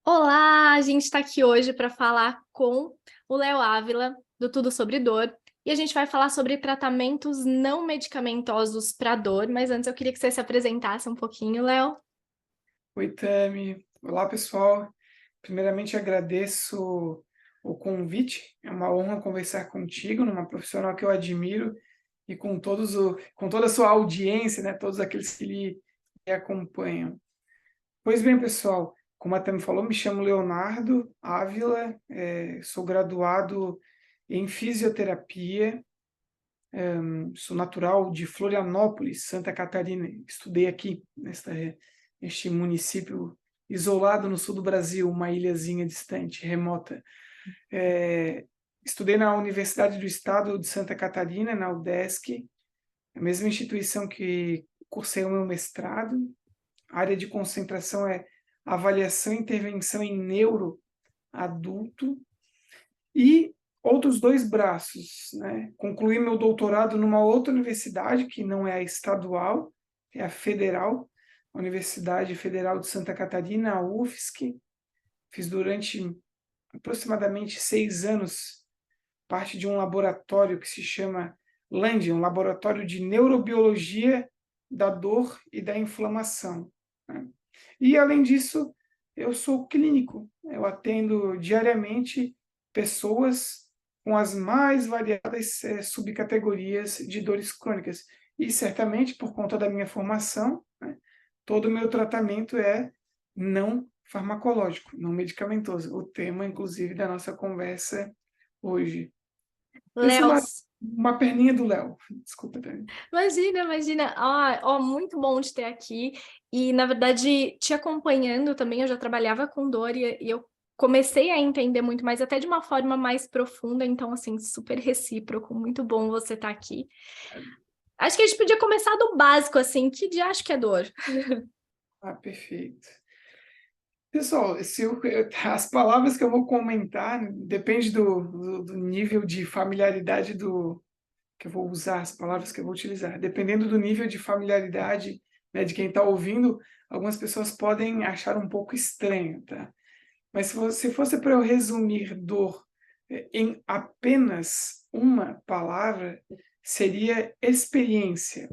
Olá, a gente está aqui hoje para falar com o Léo Ávila, do Tudo Sobre Dor, e a gente vai falar sobre tratamentos não medicamentosos para dor, mas antes eu queria que você se apresentasse um pouquinho, Léo. Oi, Tami. Olá, pessoal. Primeiramente, agradeço o convite. É uma honra conversar contigo, numa profissional que eu admiro, e com toda a sua audiência, né, todos aqueles que lhe acompanham. Pois bem, pessoal, como a Tami falou, me chamo Leonardo Ávila, sou graduado em fisioterapia, sou natural de Florianópolis, Santa Catarina. Estudei aqui, neste município isolado no sul do Brasil, uma ilhazinha distante, remota. Eh, Estudei na Universidade do Estado de Santa Catarina, na UDESC, a mesma instituição que cursei o meu mestrado. A área de concentração é avaliação e intervenção em neuro adulto. E outros 2 braços, né, concluí meu doutorado numa outra universidade, que não é a estadual, é a federal, a Universidade Federal de Santa Catarina, a UFSC. Fiz durante aproximadamente 6 anos parte de um laboratório que se chama LAND, um laboratório de neurobiologia da dor e da inflamação, né. E além disso, eu sou clínico, eu atendo diariamente pessoas com as mais variadas, subcategorias de dores crônicas. E certamente por conta da minha formação, né, todo o meu tratamento é não farmacológico, não medicamentoso, o tema inclusive da nossa conversa hoje. Esse é Léo, uma perninha do Léo. Desculpa, Dani. imagina. Muito bom te ter aqui. E, na verdade, te acompanhando também, eu já trabalhava com dor e eu comecei a entender muito mais, até de uma forma mais profunda. Então, assim, super recíproco. Muito bom você estar aqui. Acho que a gente podia começar do básico, assim. Que diacho que é dor? Ah, perfeito. Pessoal, se eu as palavras que eu vou comentar depende do nível de familiaridade do que eu vou usar, as palavras que eu vou utilizar. Dependendo do nível de familiaridade, né, de quem está ouvindo, algumas pessoas podem achar um pouco estranho, tá? Mas se fosse para eu resumir dor, em apenas uma palavra, seria experiência,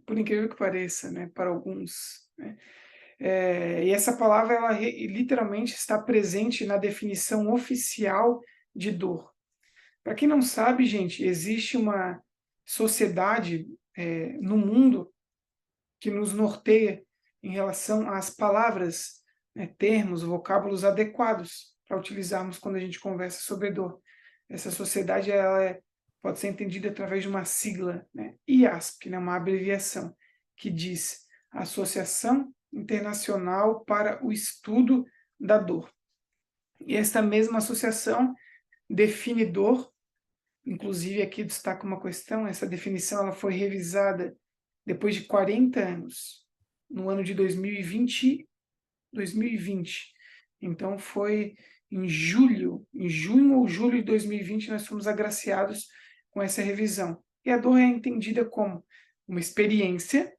por incrível que pareça, né, para alguns, né. E essa palavra ela literalmente está presente na definição oficial de dor. Para quem não sabe, gente, existe uma sociedade, no mundo que nos norteia em relação às palavras, né, termos, vocábulos adequados para utilizarmos quando a gente conversa sobre dor. Essa sociedade pode ser entendida através de uma sigla, né, IASP, né, uma abreviação, que diz Associação Internacional para o Estudo da Dor. E esta mesma associação define dor. Inclusive, aqui destaca uma questão: essa definição ela foi revisada depois de 40 anos, no ano de 2020. Então, foi em junho ou julho de 2020, nós fomos agraciados com essa revisão. E a dor é entendida como uma experiência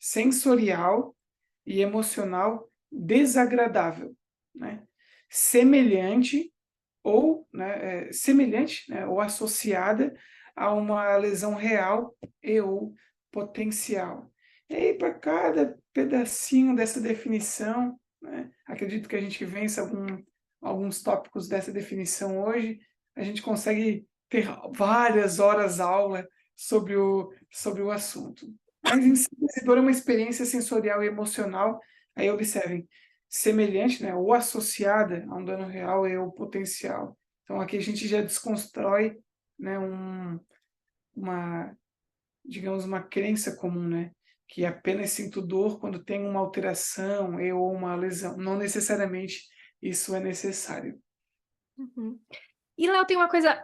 sensorial e emocional desagradável, né? Semelhante semelhante, né, ou associada a uma lesão real e ou potencial. E aí, para cada pedacinho dessa definição, né, acredito que a gente vença alguns tópicos dessa definição hoje, a gente consegue ter várias horas aula sobre o assunto. Mas, em síntese, dor é uma experiência sensorial e emocional, aí observem, semelhante, né, ou associada a um dano real e ou potencial. Então aqui a gente já desconstrói, né, uma, digamos, uma crença comum, né, que apenas sinto dor quando tem uma alteração e ou uma lesão. Não necessariamente isso é necessário. Uhum. E, Léo, tem uma coisa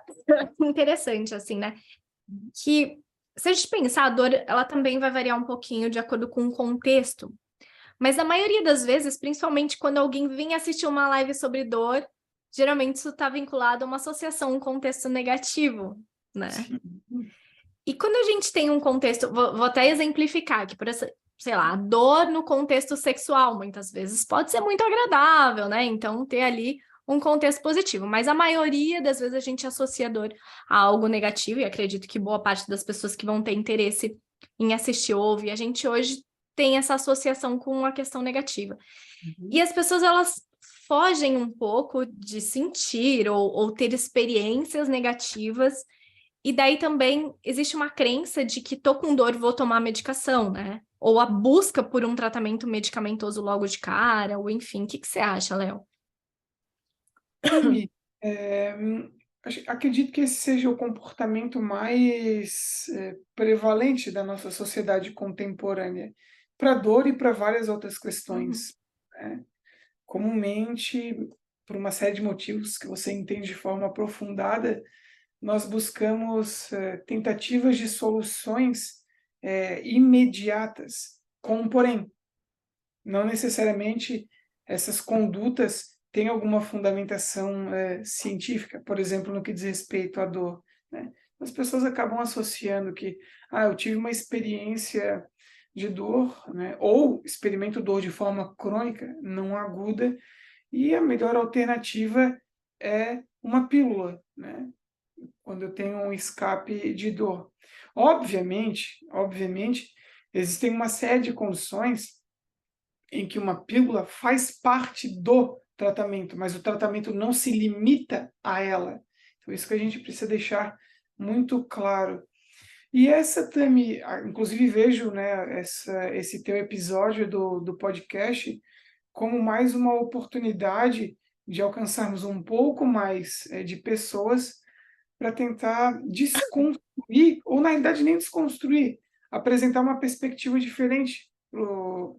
interessante, assim, né? Que, se a gente pensar, a dor, ela também vai variar um pouquinho de acordo com o contexto. Mas na maioria das vezes, principalmente quando alguém vem assistir uma live sobre dor, geralmente isso está vinculado a uma associação, um contexto negativo, né? Sim. E quando a gente tem um contexto, vou até exemplificar aqui, sei lá, a dor no contexto sexual, muitas vezes pode ser muito agradável, né? Então, ter ali um contexto positivo, mas a maioria das vezes a gente associa a dor a algo negativo, e acredito que boa parte das pessoas que vão ter interesse em assistir ou ouvir a gente hoje tem essa associação com a questão negativa. E as pessoas, elas fogem um pouco de sentir ou ter experiências negativas, e daí também existe uma crença de que tô com dor, vou tomar medicação, né? Ou a busca por um tratamento medicamentoso logo de cara, ou enfim. O que você acha, Léo? Tami, acredito que esse seja o comportamento mais prevalente da nossa sociedade contemporânea, para dor e para várias outras Uhum, questões, né? Comumente, por uma série de motivos que você entende de forma aprofundada, nós buscamos tentativas de soluções imediatas, com um porém. Não necessariamente essas condutas têm alguma fundamentação científica, por exemplo, no que diz respeito à dor, né? As pessoas acabam associando que, eu tive uma experiência de dor, né? Ou experimento dor de forma crônica, não aguda, e a melhor alternativa é uma pílula, né? Quando eu tenho um escape de dor. Obviamente, existem uma série de condições em que uma pílula faz parte do tratamento, mas o tratamento não se limita a ela. Então, isso que a gente precisa deixar muito claro. E essa Tami, inclusive vejo, né, esse teu episódio do podcast como mais uma oportunidade de alcançarmos um pouco mais de pessoas para tentar desconstruir, ou na realidade nem desconstruir, apresentar uma perspectiva diferente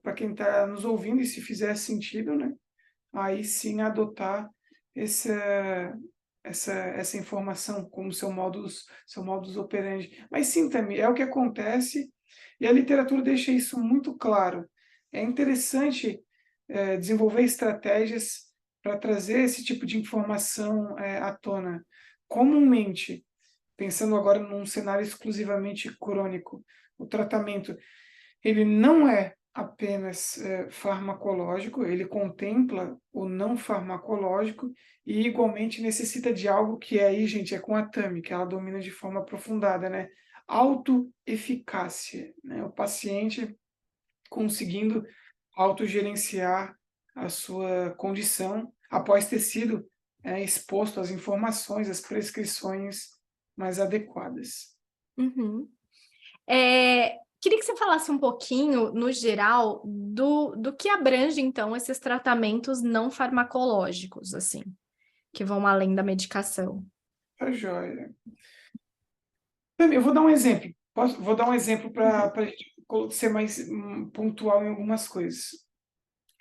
para quem está nos ouvindo, e se fizer sentido, né? Aí sim adotar essa informação como seu modus operandi. Mas sim, também é o que acontece, e a literatura deixa isso muito claro. É interessante desenvolver estratégias para trazer esse tipo de informação à tona. Comumente, pensando agora num cenário exclusivamente crônico, o tratamento ele não é apenas farmacológico, ele contempla o não farmacológico e igualmente necessita de algo que aí, gente, é com a Tami, que ela domina de forma aprofundada, né? Autoeficácia, né? O paciente conseguindo autogerenciar a sua condição após ter sido exposto às informações, às prescrições mais adequadas. uhum. Queria que você falasse um pouquinho, no geral, do que abrange, então, esses tratamentos não farmacológicos, assim, que vão além da medicação. Tá joia. Eu vou dar um exemplo. Vou dar um exemplo para Uhum. a gente ser mais pontual em algumas coisas.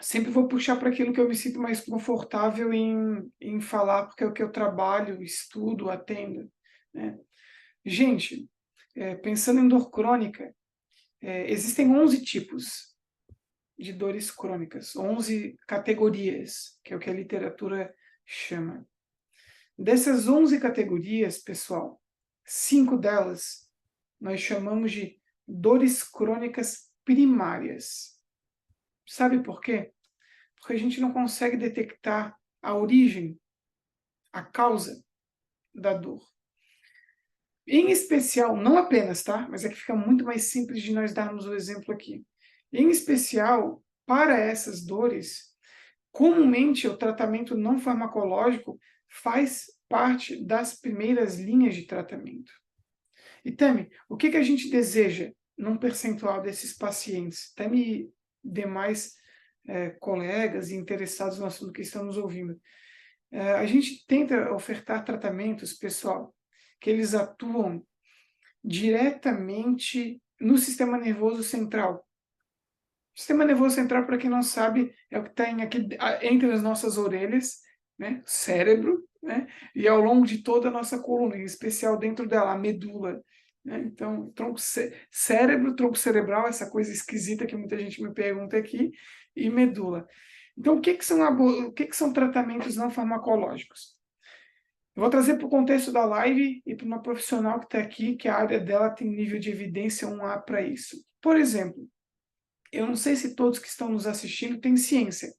Sempre vou puxar para aquilo que eu me sinto mais confortável em falar, porque é o que eu trabalho, estudo, atendo, né? Gente, pensando em dor crônica, existem 11 tipos de dores crônicas, 11 categorias, que é o que a literatura chama. Dessas 11 categorias, pessoal, 5 delas nós chamamos de dores crônicas primárias. Sabe por quê? Porque a gente não consegue detectar a origem, a causa da dor. Em especial, não apenas, tá? Mas é que fica muito mais simples de nós darmos o exemplo aqui. Em especial, para essas dores, comumente o tratamento não farmacológico faz parte das primeiras linhas de tratamento. E Tami, o que a gente deseja num percentual desses pacientes? Tami, demais colegas e interessados no assunto que estamos ouvindo. A gente tenta ofertar tratamentos, pessoal, que eles atuam diretamente no sistema nervoso central. O sistema nervoso central, para quem não sabe, é o que está entre as nossas orelhas, né? Cérebro, né? E ao longo de toda a nossa coluna, em especial dentro dela, a medula, né? Então, cérebro, tronco cerebral, essa coisa esquisita que muita gente me pergunta aqui, e medula. Então, o que são tratamentos não farmacológicos? Eu vou trazer para o contexto da live e para uma profissional que está aqui, que a área dela tem nível de evidência 1A para isso. Por exemplo, eu não sei se todos que estão nos assistindo têm ciência,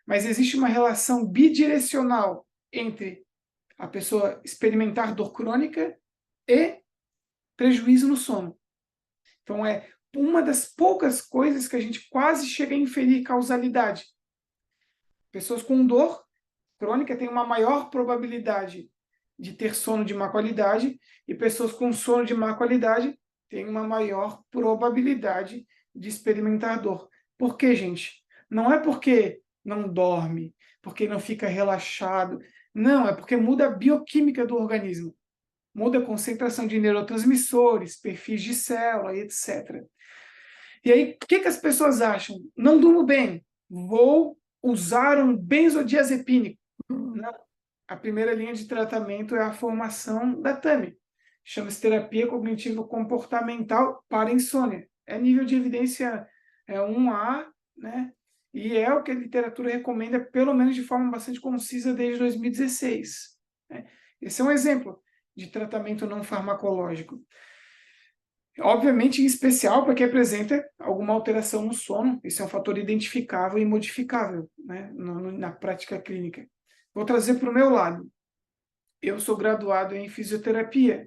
mas existe uma relação bidirecional entre a pessoa experimentar dor crônica e prejuízo no sono. Então, é uma das poucas coisas que a gente quase chega a inferir causalidade. Pessoas com dor crônica têm uma maior probabilidade de ter sono de má qualidade, e pessoas com sono de má qualidade têm uma maior probabilidade de experimentar dor. Por quê, gente? Não é porque não dorme, porque não fica relaxado. Não, é porque muda a bioquímica do organismo. Muda a concentração de neurotransmissores, perfis de célula, etc. E aí, o que as pessoas acham? Não durmo bem, vou usar um benzodiazepínico. Não. A primeira linha de tratamento é a formação da TAMI. Chama-se terapia cognitivo-comportamental para insônia. É nível de evidência 1A, né? E é o que a literatura recomenda, pelo menos de forma bastante concisa, desde 2016. Né? Esse é um exemplo de tratamento não farmacológico. Obviamente, em especial para quem apresenta alguma alteração no sono. Isso é um fator identificável e modificável, né, na prática clínica. Vou trazer para o meu lado. Eu sou graduado em fisioterapia.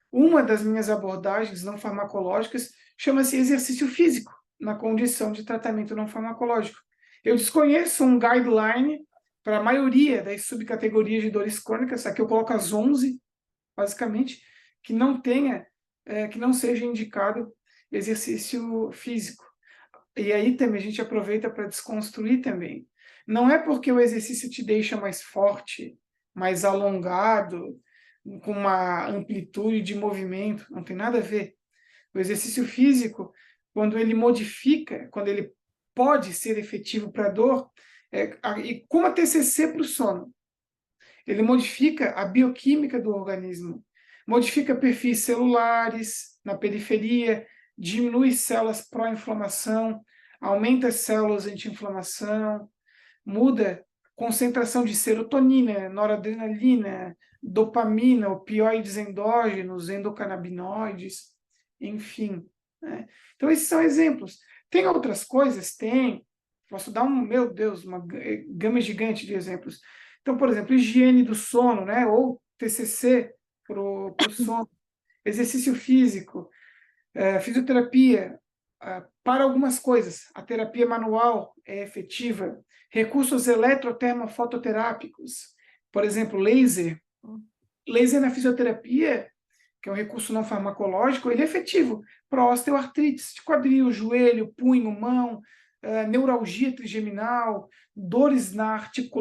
Uma das minhas abordagens não farmacológicas chama-se exercício físico, na condição de tratamento não farmacológico. Eu desconheço um guideline para a maioria das subcategorias de dores crônicas, aqui eu coloco as 11, basicamente, que não tenha, que não seja indicado exercício físico. E aí também a gente aproveita para desconstruir também. Não é porque o exercício te deixa mais forte, mais alongado, com uma amplitude de movimento, não tem nada a ver. O exercício físico, quando ele modifica, quando ele pode ser efetivo para a dor, e como a TCC para o sono, ele modifica a bioquímica do organismo, modifica perfis celulares na periferia, diminui células pró-inflamação, aumenta as células anti-inflamação, muda concentração de serotonina, noradrenalina, dopamina, opioides endógenos, endocannabinoides, enfim. Né? Então, esses são exemplos. Tem outras coisas? Tem. Posso dar meu Deus, uma gama gigante de exemplos. Então, por exemplo, higiene do sono, né? Ou TCC para o sono, exercício físico, fisioterapia, para algumas coisas. A terapia manual é efetiva. Recursos eletrotermofototerápicos, por exemplo, laser. Laser na fisioterapia, que é um recurso não farmacológico, ele é efetivo para osteoartrite de quadril, joelho, punho, mão, neuralgia trigeminal, dores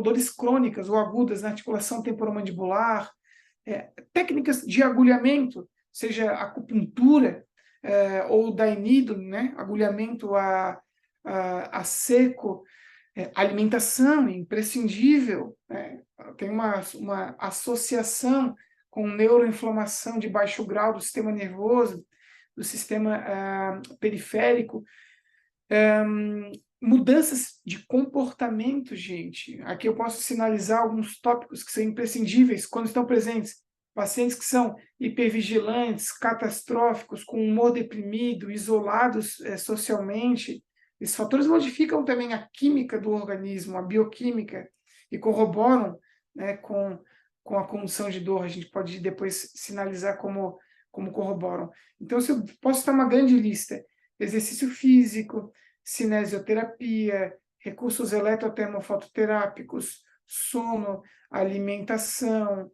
dores crônicas ou agudas na articulação temporomandibular, técnicas de agulhamento, seja acupuntura ou dainido, né? Agulhamento a seco, alimentação imprescindível, né? Tem uma associação com neuroinflamação de baixo grau do sistema nervoso, do sistema periférico, mudanças de comportamento, gente. Aqui eu posso sinalizar alguns tópicos que são imprescindíveis quando estão presentes. Pacientes que são hipervigilantes, catastróficos, com humor deprimido, isolados socialmente. Esses fatores modificam também a química do organismo, a bioquímica, e corroboram, né, com a condição de dor. A gente pode depois sinalizar como corroboram. Então, se eu posso dar uma grande lista: exercício físico, cinesioterapia, recursos eletrotermofototerápicos, sono, alimentação,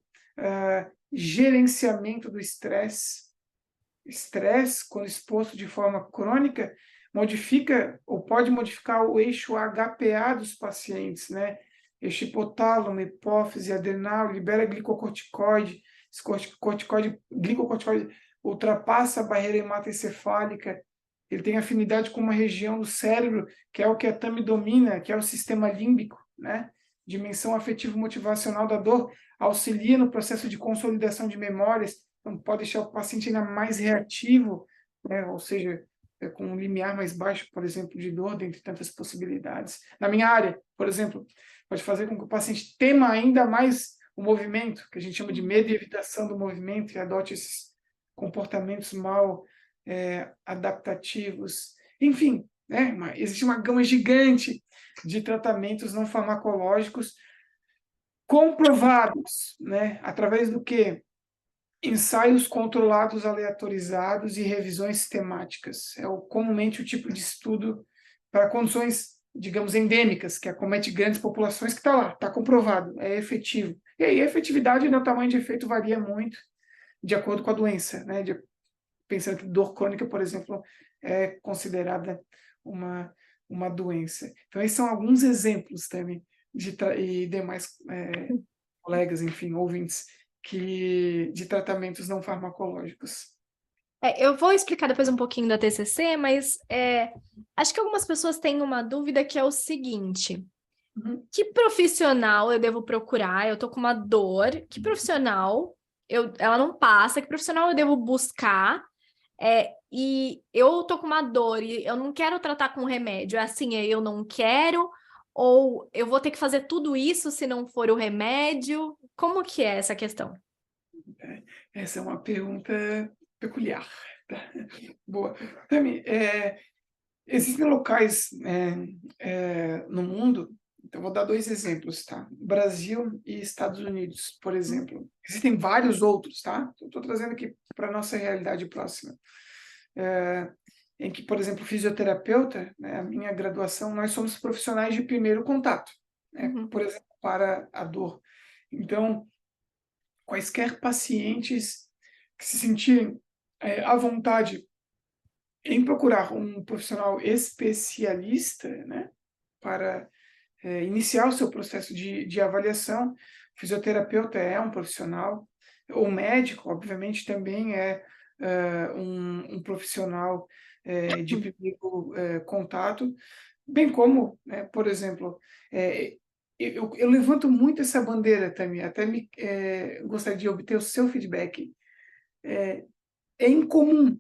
gerenciamento do estresse. Estresse, quando exposto de forma crônica, modifica ou pode modificar o eixo HPA dos pacientes, né? Eixo hipotálamo, hipófise, adrenal, libera glicocorticoide. Esse glicocorticoide ultrapassa a barreira hematoencefálica. Ele tem afinidade com uma região do cérebro, que é o que a TAMI domina, que é o sistema límbico, né? Dimensão afetivo-motivacional da dor, auxilia no processo de consolidação de memórias, então pode deixar o paciente ainda mais reativo, né? Ou seja, com um limiar mais baixo, por exemplo, de dor, dentre tantas possibilidades. Na minha área, por exemplo, pode fazer com que o paciente tema ainda mais o movimento, que a gente chama de medo e evitação do movimento, e adote esses comportamentos mal adaptativos. Enfim, né? Existe uma gama gigante de tratamentos não farmacológicos comprovados, né? Através do quê? Ensaios controlados, aleatorizados e revisões sistemáticas. Comumente o tipo de estudo para condições, digamos, endêmicas, que acomete grandes populações, que está lá, está comprovado, é efetivo. E aí a efetividade e o tamanho de efeito varia muito de acordo com a doença, né? Pensando que dor crônica, por exemplo, é considerada uma, uma doença. Então, esses são alguns exemplos também, e demais colegas, enfim, ouvintes, de tratamentos não farmacológicos. Eu vou explicar depois um pouquinho da TCC, mas acho que algumas pessoas têm uma dúvida que é o seguinte: Uhum. que profissional eu devo procurar? Eu tô com uma dor, que profissional ela não passa, que profissional eu devo buscar? E eu tô com uma dor e eu não quero tratar com remédio, é assim, eu não quero, ou eu vou ter que fazer tudo isso se não for o remédio? Como que é essa questão? Essa é uma pergunta peculiar. Tá? Boa. Tami, existem locais no mundo, então vou dar dois exemplos, tá? Brasil e Estados Unidos, por exemplo. Existem vários outros, tá? Estou trazendo aqui para a nossa realidade próxima. Em que, por exemplo, fisioterapeuta, né, a minha graduação, nós somos profissionais de primeiro contato, né, Uhum, por exemplo, para a dor. Então, quaisquer pacientes que se sentirem à vontade em procurar um profissional especialista, né, para iniciar o seu processo de avaliação. O fisioterapeuta é um profissional, o médico, obviamente, também é um profissional de primeiro contato, bem como, né, por exemplo, eu levanto muito essa bandeira também, até gostaria de obter o seu feedback. É incomum,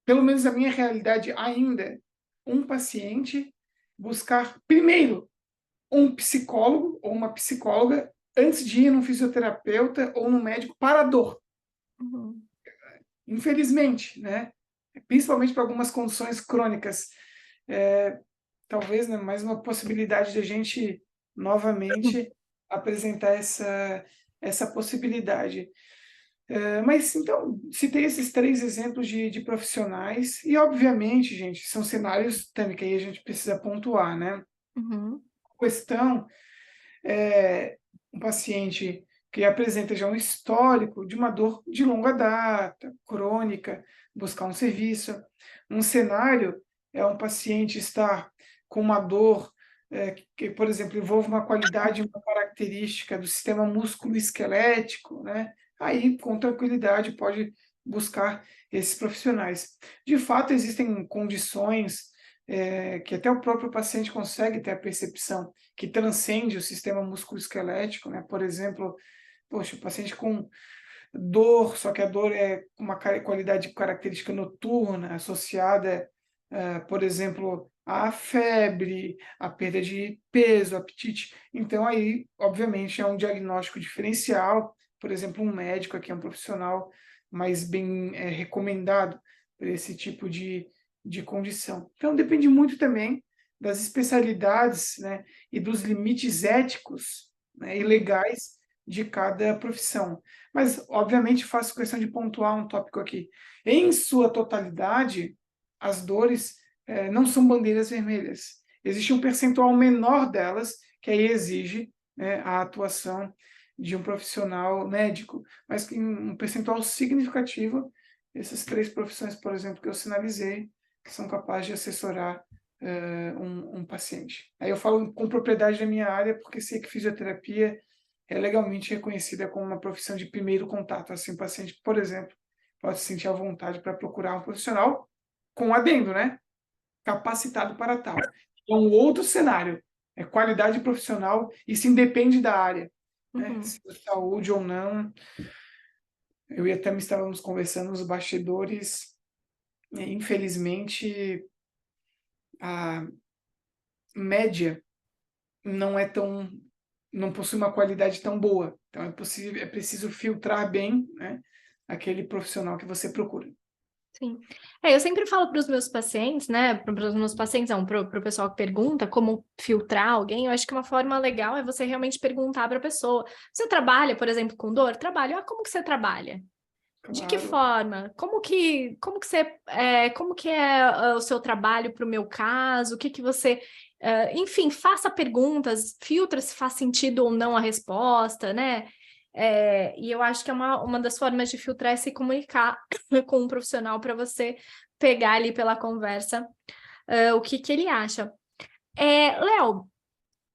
pelo menos na minha realidade ainda, um paciente buscar primeiro um psicólogo ou uma psicóloga antes de ir num fisioterapeuta ou num médico para a dor. uhum, Infelizmente, né? Principalmente para algumas condições crônicas. Talvez, né, mais uma possibilidade de a gente novamente apresentar essa possibilidade. Mas então, citei esses três exemplos de profissionais, e obviamente, gente, são cenários também que aí a gente precisa pontuar, né? uhum, A questão um paciente que apresenta já um histórico de uma dor de longa data, crônica, buscar um serviço. Um cenário é um paciente estar com uma dor que, por exemplo, envolve uma qualidade, uma característica do sistema músculo-esquelético, né? Aí, com tranquilidade, pode buscar esses profissionais. De fato, existem condições que até o próprio paciente consegue ter a percepção que transcende o sistema musculoesquelético, né? Por exemplo, poxa, o paciente com dor, só que a dor é uma qualidade característica noturna, associada, por exemplo, à febre, à perda de peso, apetite. Então, aí, obviamente, é um diagnóstico diferencial. Por exemplo, um médico aqui é um profissional mais bem recomendado para esse tipo de condição. Então, depende muito também das especialidades, né, e dos limites éticos, né, e legais de cada profissão. Mas, obviamente, faço questão de pontuar um tópico aqui. Em sua totalidade, as dores não são bandeiras vermelhas. Existe um percentual menor delas que aí exige, né, a atuação de um profissional médico, mas que em um percentual significativo, essas três profissões, por exemplo, que eu sinalizei, que são capazes de assessorar um paciente. Aí eu falo com propriedade da minha área, porque sei que fisioterapia é legalmente reconhecida como uma profissão de primeiro contato. Assim, o paciente, por exemplo, pode se sentir à vontade para procurar um profissional com adendo, né? Capacitado para tal. É um outro cenário. É qualidade profissional, isso independe da área, né? uhum. Se é saúde ou não. Eu e a Tami estávamos conversando nos bastidores. Infelizmente, a média não é tão, não possui uma qualidade tão boa. Então é preciso filtrar bem, né, aquele profissional que você procura. Sim. Eu sempre falo para os meus pacientes, né? Para os meus pacientes, não, para o pessoal que pergunta como filtrar alguém, eu acho que uma forma legal é você realmente perguntar para a pessoa. Você trabalha, por exemplo, com dor? Trabalho. Ah, como que você trabalha? De que Claro. forma? Como que é o seu trabalho para o meu caso? O que que você, enfim, faça perguntas, filtra se faz sentido ou não a resposta, né? E eu acho que é uma das formas de filtrar é se comunicar com um profissional para você pegar ali pela conversa, o que que ele acha. Léo,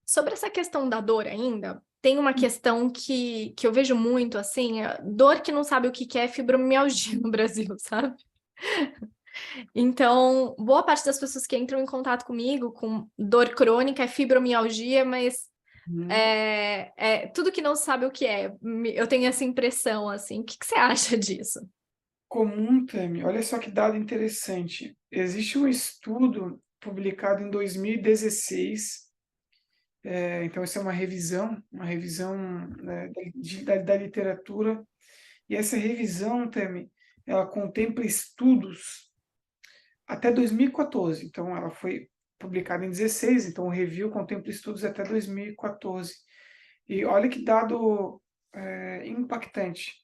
sobre essa questão da dor ainda, tem uma questão que eu vejo muito, assim, dor que não sabe o que que é fibromialgia no Brasil, sabe? Então, boa parte das pessoas que entram em contato comigo com dor crônica é fibromialgia, mas Hum. tudo que não sabe o que é. Eu tenho essa impressão, assim. O que que você acha disso? Comum, Tami, olha só que dado interessante. Existe um estudo publicado em 2016, então isso é uma revisão, né, da literatura, e essa revisão, Tami, ela contempla estudos até 2014, então ela foi publicada em 16, então o review contempla estudos até 2014. E olha que dado impactante.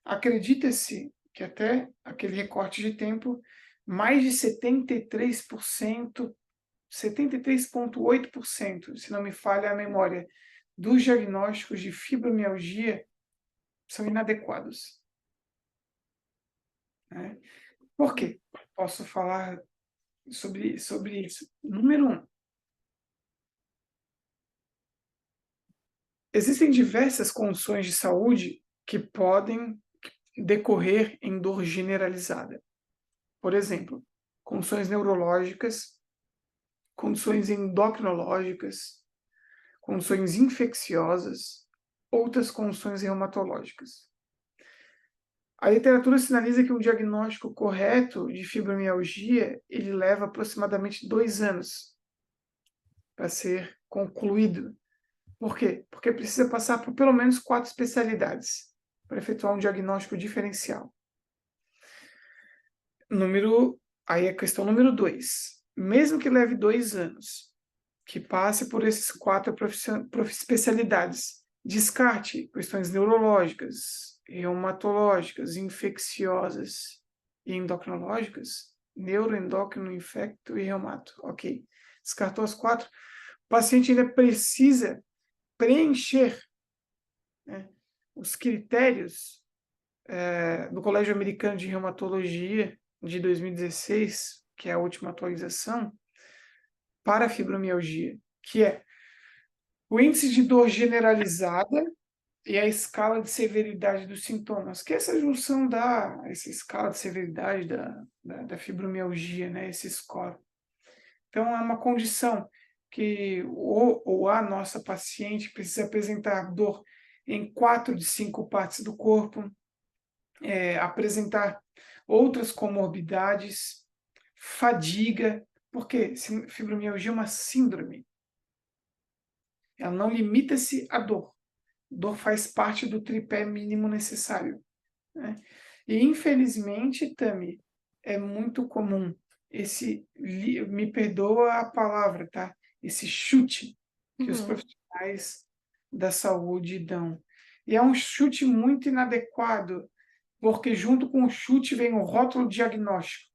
Acredita-se que até aquele recorte de tempo, mais de 73%, 73,8%, se não me falha a memória, dos diagnósticos de fibromialgia são inadequados, né? Por quê? Posso falar sobre isso. Número um, existem diversas condições de saúde que podem decorrer em dor generalizada. Por exemplo, condições neurológicas, condições endocrinológicas, condições infecciosas, outras condições reumatológicas. A literatura sinaliza que o diagnóstico correto de fibromialgia ele leva aproximadamente 2 anos para ser concluído. Por quê? Porque precisa passar por pelo menos 4 especialidades para efetuar um diagnóstico diferencial. Aí a questão número 2. Mesmo que leve 2 anos, que passe por esses 4 especialidades, descarte questões neurológicas, reumatológicas, infecciosas e endocrinológicas, neuroendócrino, infecto e reumato. Ok. Descartou as 4. O paciente ainda precisa preencher, né, os critérios do Colégio Americano de Reumatologia de 2016, que é a última atualização, para a fibromialgia, que é o índice de dor generalizada e a escala de severidade dos sintomas, que é essa junção essa escala de severidade da fibromialgia, né, esse score. Então, é uma condição que ou a nossa paciente precisa apresentar dor em 4 de 5 partes do corpo, apresentar outras comorbidades, fadiga, porque fibromialgia é uma síndrome. Ela não limita-se à dor. Dor faz parte do tripé mínimo necessário, né? E, infelizmente, Tami, é muito comum me perdoa a palavra, tá? Esse chute que os Uhum, profissionais da saúde dão. E é um chute muito inadequado, porque junto com o chute vem o rótulo diagnóstico.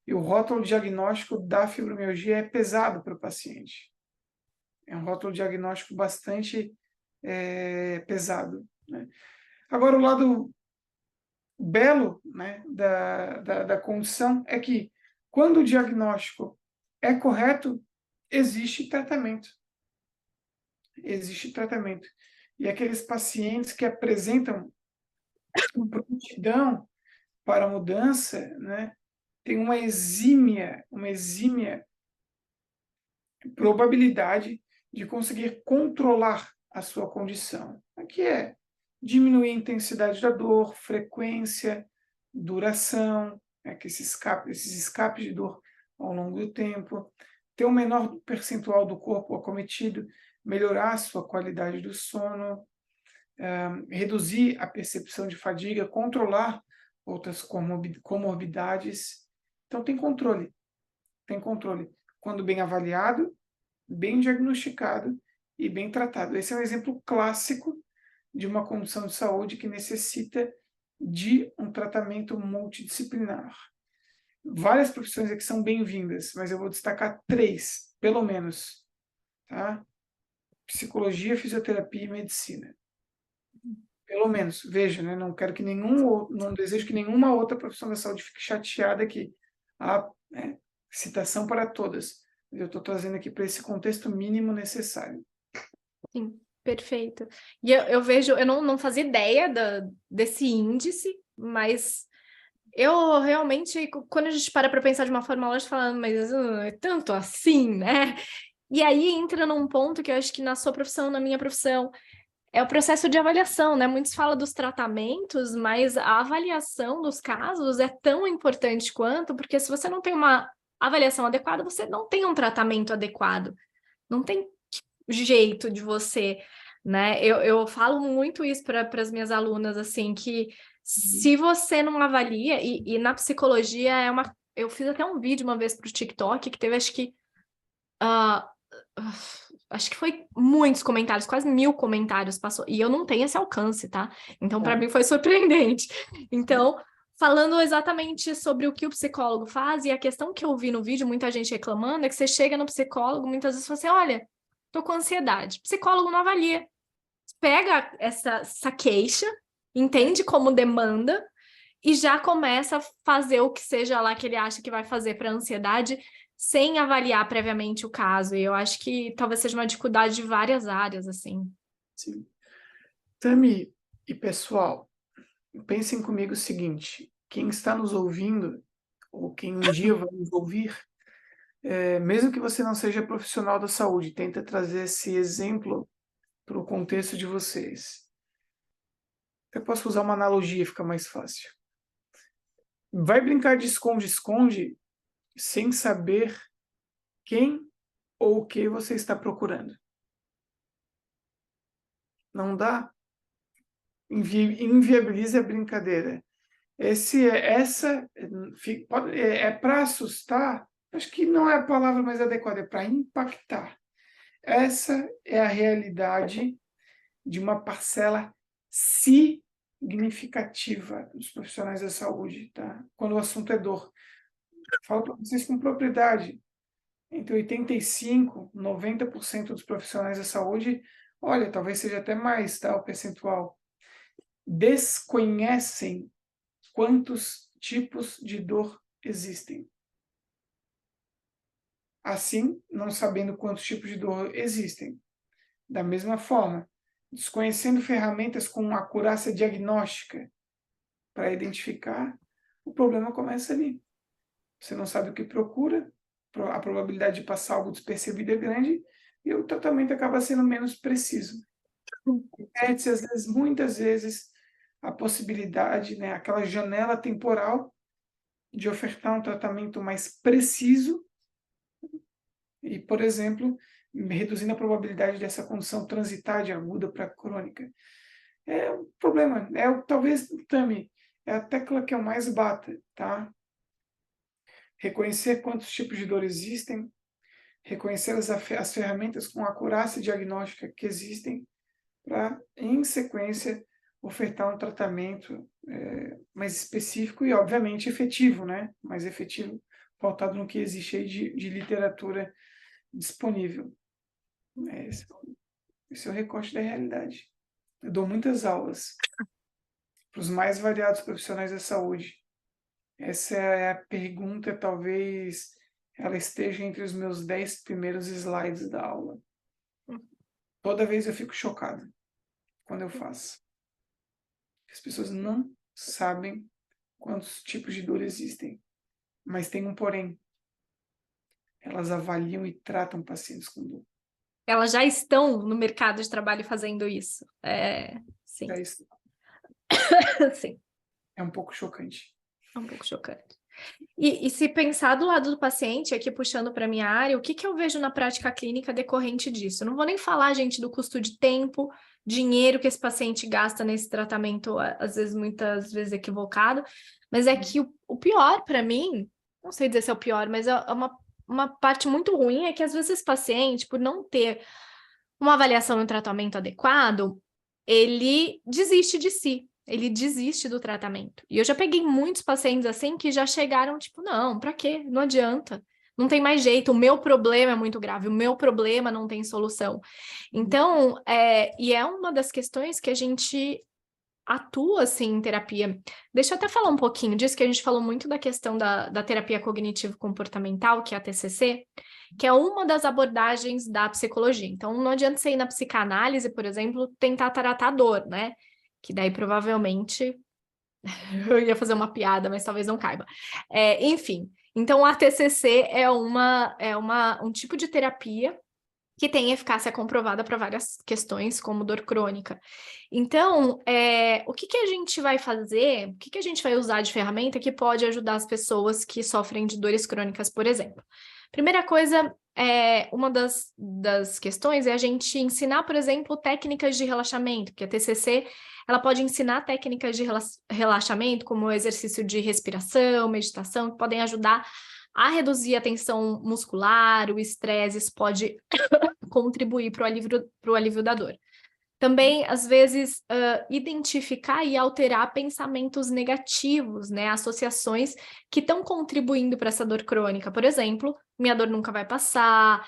E o rótulo diagnóstico da fibromialgia é pesado para o paciente. É um rótulo diagnóstico bastante pesado, né? Agora, o lado belo, né, da condição é que, quando o diagnóstico é correto, existe tratamento. Existe tratamento. E aqueles pacientes que apresentam prontidão para a mudança, né, têm uma exímia probabilidade de conseguir controlar a sua condição, que é diminuir a intensidade da dor, frequência, duração, que esses escapes de dor ao longo do tempo, ter um menor percentual do corpo acometido, melhorar a sua qualidade do sono, reduzir a percepção de fadiga, controlar outras comorbidades. Então tem controle, tem controle. Quando bem avaliado, bem diagnosticado e bem tratado. Esse é um exemplo clássico de uma condição de saúde que necessita de um tratamento multidisciplinar. Várias profissões aqui são bem-vindas, mas eu vou destacar 3, pelo menos, tá? Psicologia, fisioterapia e medicina. Pelo menos, veja, né? Não quero que não desejo que nenhuma outra profissão da saúde fique chateada aqui. Há, citação para todas. Eu estou trazendo aqui para esse contexto mínimo necessário. Sim, perfeito. E eu vejo, eu não fazia ideia desse índice, mas eu realmente, quando a gente para pensar de uma forma lógica, falando, mas é tanto assim, né? E aí entra num ponto que eu acho que na sua profissão, na minha profissão, é o processo de avaliação, né? Muitos falam dos tratamentos, mas a avaliação dos casos é tão importante quanto, porque se você não tem uma avaliação adequada, você não tem um tratamento adequado. Não tem jeito de você, né? Eu falo muito isso para as minhas alunas, assim, que se você não avalia, e na psicologia eu fiz até um vídeo uma vez para o TikTok que teve, ah, acho que foi muitos comentários, quase 1000 comentários passou, e eu não tenho esse alcance, tá? Então, para mim foi surpreendente. Então, falando exatamente sobre o que o psicólogo faz, e a questão que eu vi no vídeo, muita gente reclamando, é que você chega no psicólogo, muitas vezes você, olha, tô com ansiedade. O psicólogo não avalia. Pega essa queixa, entende como demanda, e já começa a fazer o que seja lá que ele acha que vai fazer para a ansiedade, sem avaliar previamente o caso. E eu acho que talvez seja uma dificuldade de várias áreas, assim. Sim. Tami e pessoal, pensem comigo o seguinte: quem está nos ouvindo, ou quem um dia vai nos ouvir, mesmo que você não seja profissional da saúde, tenta trazer esse exemplo para o contexto de vocês. Eu posso usar uma analogia, fica mais fácil. Vai brincar de esconde-esconde sem saber quem ou o que você está procurando. Não dá? Inviabiliza a brincadeira. É para assustar, acho que não é a palavra mais adequada, é para impactar. Essa é a realidade de uma parcela significativa dos profissionais da saúde, tá? Quando o assunto é dor. Falo para vocês com propriedade. Entre 85% e 90% dos profissionais da saúde, olha, talvez seja até mais, tá, o percentual, desconhecem quantos tipos de dor existem. Assim, não sabendo quantos tipos de dor existem. Da mesma forma, desconhecendo ferramentas com acurácia diagnóstica para identificar, o problema começa ali. Você não sabe o que procura, a probabilidade de passar algo despercebido é grande e o tratamento acaba sendo menos preciso. Perde-se, às vezes, muitas vezes, a possibilidade, né, aquela janela temporal de ofertar um tratamento mais preciso e, por exemplo, reduzindo a probabilidade dessa condição transitar de aguda para crônica. É um problema, talvez, Tami, é a tecla que eu mais bata, tá? Reconhecer quantos tipos de dor existem, reconhecer as ferramentas com acurácia diagnóstica que existem, para, em sequência, ofertar um tratamento mais específico e, obviamente, efetivo, né? Mais efetivo, pautado no que existe aí de literatura disponível. Esse é o recorte da realidade. Eu dou muitas aulas para os mais variados profissionais da saúde. Essa é a pergunta, talvez ela esteja entre os meus 10 primeiros slides da aula. Toda vez eu fico chocado quando eu faço. As pessoas não sabem quantos tipos de dor existem, mas tem um porém. Elas avaliam e tratam pacientes com dor. Elas já estão no mercado de trabalho fazendo isso. Sim. É isso. Sim. É um pouco chocante. É um pouco chocante. E se pensar do lado do paciente, aqui puxando para minha área, o que que eu vejo na prática clínica decorrente disso? Não vou nem falar, gente, do custo de tempo, dinheiro que esse paciente gasta nesse tratamento, às vezes, muitas vezes equivocado, mas é que o pior para mim, não sei dizer se é o pior, mas é uma parte muito ruim, é que às vezes esse paciente, por não ter uma avaliação e um tratamento adequado, ele desiste de si, ele desiste do tratamento. E eu já peguei muitos pacientes assim que já chegaram, tipo, não, pra quê? Não adianta. Não tem mais jeito, o meu problema é muito grave, o meu problema não tem solução. Então, e é uma das questões que a gente atua, assim, em terapia. Deixa eu até falar um pouquinho disso, que a gente falou muito da questão da terapia cognitivo-comportamental, que é a TCC, que é uma das abordagens da psicologia. Então, não adianta você ir na psicanálise, por exemplo, tentar tratar a dor, né? Que daí, provavelmente, eu ia fazer uma piada, mas talvez não caiba. Enfim, então a TCC é um tipo de terapia que tem eficácia comprovada para várias questões, como dor crônica. Então, o que que a gente vai fazer, o que que a gente vai usar de ferramenta que pode ajudar as pessoas que sofrem de dores crônicas, por exemplo? Primeira coisa, uma das questões é a gente ensinar, por exemplo, técnicas de relaxamento, porque a TCC, ela pode ensinar técnicas de relaxamento, como o exercício de respiração, meditação, que podem ajudar a reduzir a tensão muscular, o estresse, isso pode contribuir para o alívio da dor. Também, às vezes, identificar e alterar pensamentos negativos, né? Associações que estão contribuindo para essa dor crônica. Por exemplo, minha dor nunca vai passar,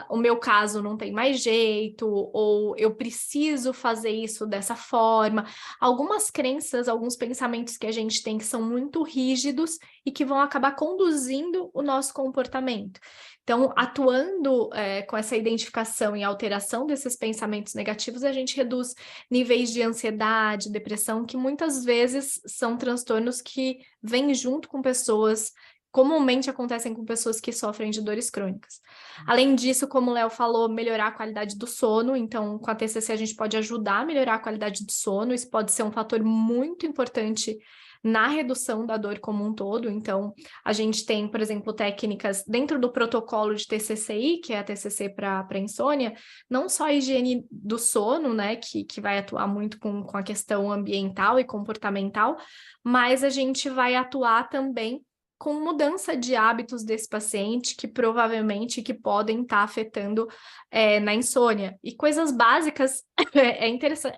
o meu caso não tem mais jeito, ou eu preciso fazer isso dessa forma. Algumas crenças, alguns pensamentos que a gente tem que são muito rígidos e que vão acabar conduzindo o nosso comportamento. Então, atuando com essa identificação e alteração desses pensamentos negativos, a gente reduz níveis de ansiedade, depressão, que muitas vezes são transtornos que vêm junto com pessoas, comumente acontecem com pessoas que sofrem de dores crônicas. Além disso, como o Léo falou, melhorar a qualidade do sono. Então, com a TCC, a gente pode ajudar a melhorar a qualidade do sono. Isso pode ser um fator muito importante na redução da dor como um todo. Então, a gente tem, por exemplo, técnicas dentro do protocolo de TCCI, que é a TCC para insônia, não só a higiene do sono, né, que vai atuar muito com a questão ambiental e comportamental, mas a gente vai atuar também com mudança de hábitos desse paciente que provavelmente que podem estar afetando na insônia. E coisas básicas, é interessante.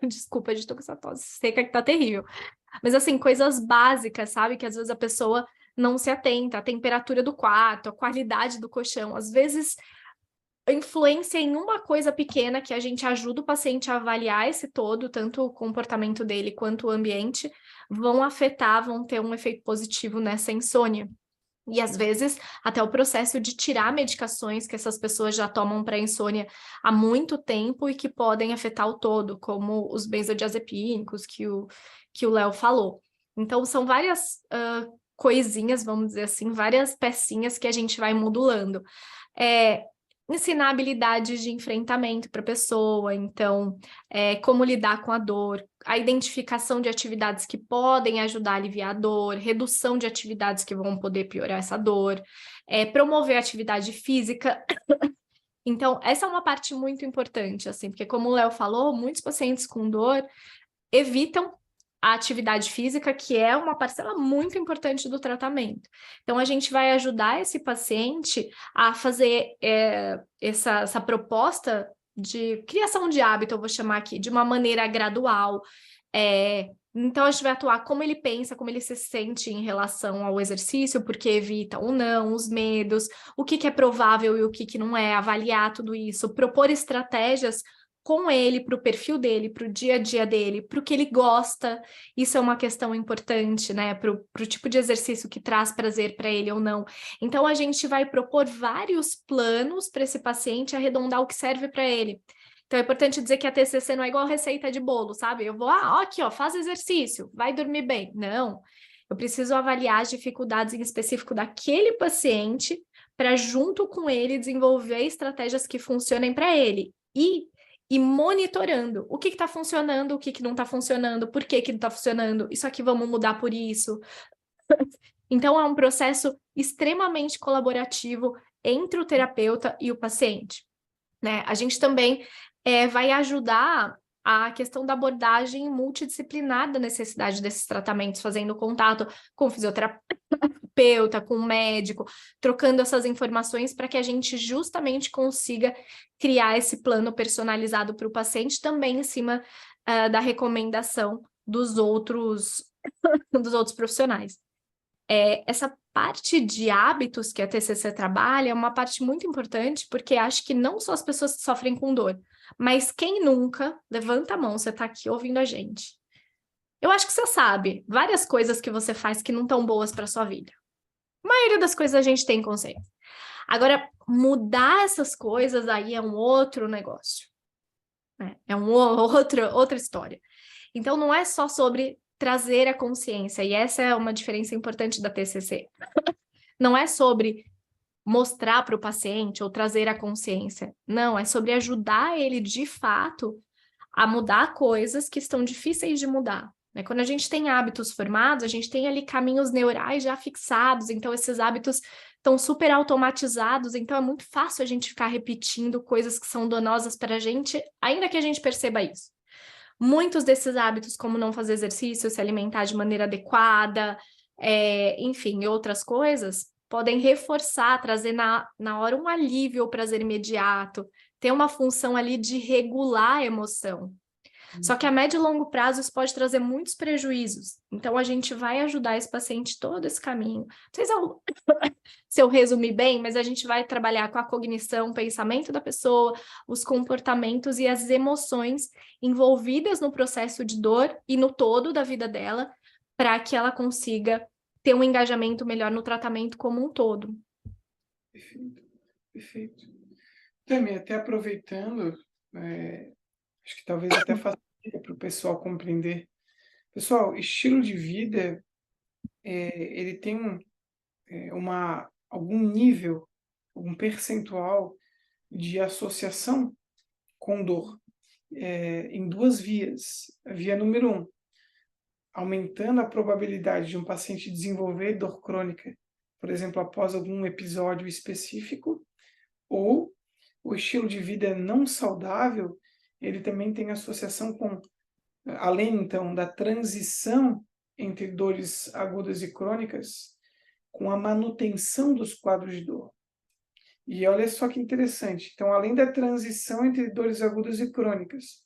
Desculpa, a gente tô com essa tosse seca que tá terrível. Mas assim, coisas básicas, sabe? Que às vezes a pessoa não se atenta, a temperatura do quarto, a qualidade do colchão, às vezes influência em uma coisa pequena que a gente ajuda o paciente a avaliar esse todo, tanto o comportamento dele quanto o ambiente, vão afetar, vão ter um efeito positivo nessa insônia. E às vezes até o processo de tirar medicações que essas pessoas já tomam para insônia há muito tempo e que podem afetar o todo, como os benzodiazepínicos que o Léo falou. Então são várias coisinhas, vamos dizer assim, várias pecinhas que a gente vai modulando. Ensinar habilidades de enfrentamento para a pessoa, então, como lidar com a dor, a identificação de atividades que podem ajudar a aliviar a dor, redução de atividades que vão poder piorar essa dor, promover a atividade física. Então, essa é uma parte muito importante, assim, porque como o Léo falou, muitos pacientes com dor evitam a atividade física, que é uma parcela muito importante do tratamento. Então, a gente vai ajudar esse paciente a fazer essa proposta de criação de hábito, eu vou chamar aqui, de uma maneira gradual. Então, a gente vai atuar como ele pensa, como ele se sente em relação ao exercício, porque evita ou não, os medos, o que é provável e o que não é, avaliar tudo isso, propor estratégias com ele, para o perfil dele, para o dia a dia dele, para o que ele gosta. Isso é uma questão importante, né? Para o tipo de exercício que traz prazer para ele ou não. Então, a gente vai propor vários planos para esse paciente arredondar o que serve para ele. Então, é importante dizer que a TCC não é igual receita de bolo, sabe? Eu vou, aqui, ó, faz exercício, vai dormir bem. Não, eu preciso avaliar as dificuldades em específico daquele paciente para, junto com ele, desenvolver estratégias que funcionem para ele. E monitorando o que está funcionando, o que não está funcionando, por que não está funcionando, isso aqui vamos mudar por isso. Então, é um processo extremamente colaborativo entre o terapeuta e o paciente, né? A gente também vai ajudar a questão da abordagem multidisciplinar da necessidade desses tratamentos, fazendo contato com o fisioterapeuta, com o médico, trocando essas informações para que a gente justamente consiga criar esse plano personalizado para o paciente, também em cima da recomendação dos outros profissionais. Essa parte de hábitos que a TCC trabalha é uma parte muito importante, porque acho que não só as pessoas que sofrem com dor, mas quem nunca, levanta a mão, você está aqui ouvindo a gente. Eu acho que você sabe várias coisas que você faz que não estão boas para sua vida. A maioria das coisas a gente tem consciência. Agora, mudar essas coisas aí é um outro negócio. É outra história. Então, não é só sobre trazer a consciência, e essa é uma diferença importante da TCC. Não é sobre mostrar para o paciente ou trazer a consciência. Não, é sobre ajudar ele, de fato, a mudar coisas que estão difíceis de mudar. Né? Quando a gente tem hábitos formados, a gente tem ali caminhos neurais já fixados, então esses hábitos estão super automatizados, então é muito fácil a gente ficar repetindo coisas que são danosas para a gente, ainda que a gente perceba isso. Muitos desses hábitos, como não fazer exercício, se alimentar de maneira adequada, enfim, outras coisas, podem reforçar, trazer na hora um alívio ou prazer imediato, ter uma função ali de regular a emoção. Só que a médio e longo prazo isso pode trazer muitos prejuízos. Então, a gente vai ajudar esse paciente todo esse caminho. Não sei se eu resumi bem, mas a gente vai trabalhar com a cognição, o pensamento da pessoa, os comportamentos e as emoções envolvidas no processo de dor e no todo da vida dela, para que ela consiga ter um engajamento melhor no tratamento como um todo. Perfeito, perfeito. Também, até aproveitando, acho que talvez até facilite para o pessoal compreender. Pessoal, estilo de vida, ele tem algum nível, algum percentual de associação com dor, em duas vias. A via número 1, aumentando a probabilidade de um paciente desenvolver dor crônica, por exemplo, após algum episódio específico, ou o estilo de vida não saudável, ele também tem associação com, além então da transição entre dores agudas e crônicas, com a manutenção dos quadros de dor. E olha só que interessante. Então, além da transição entre dores agudas e crônicas,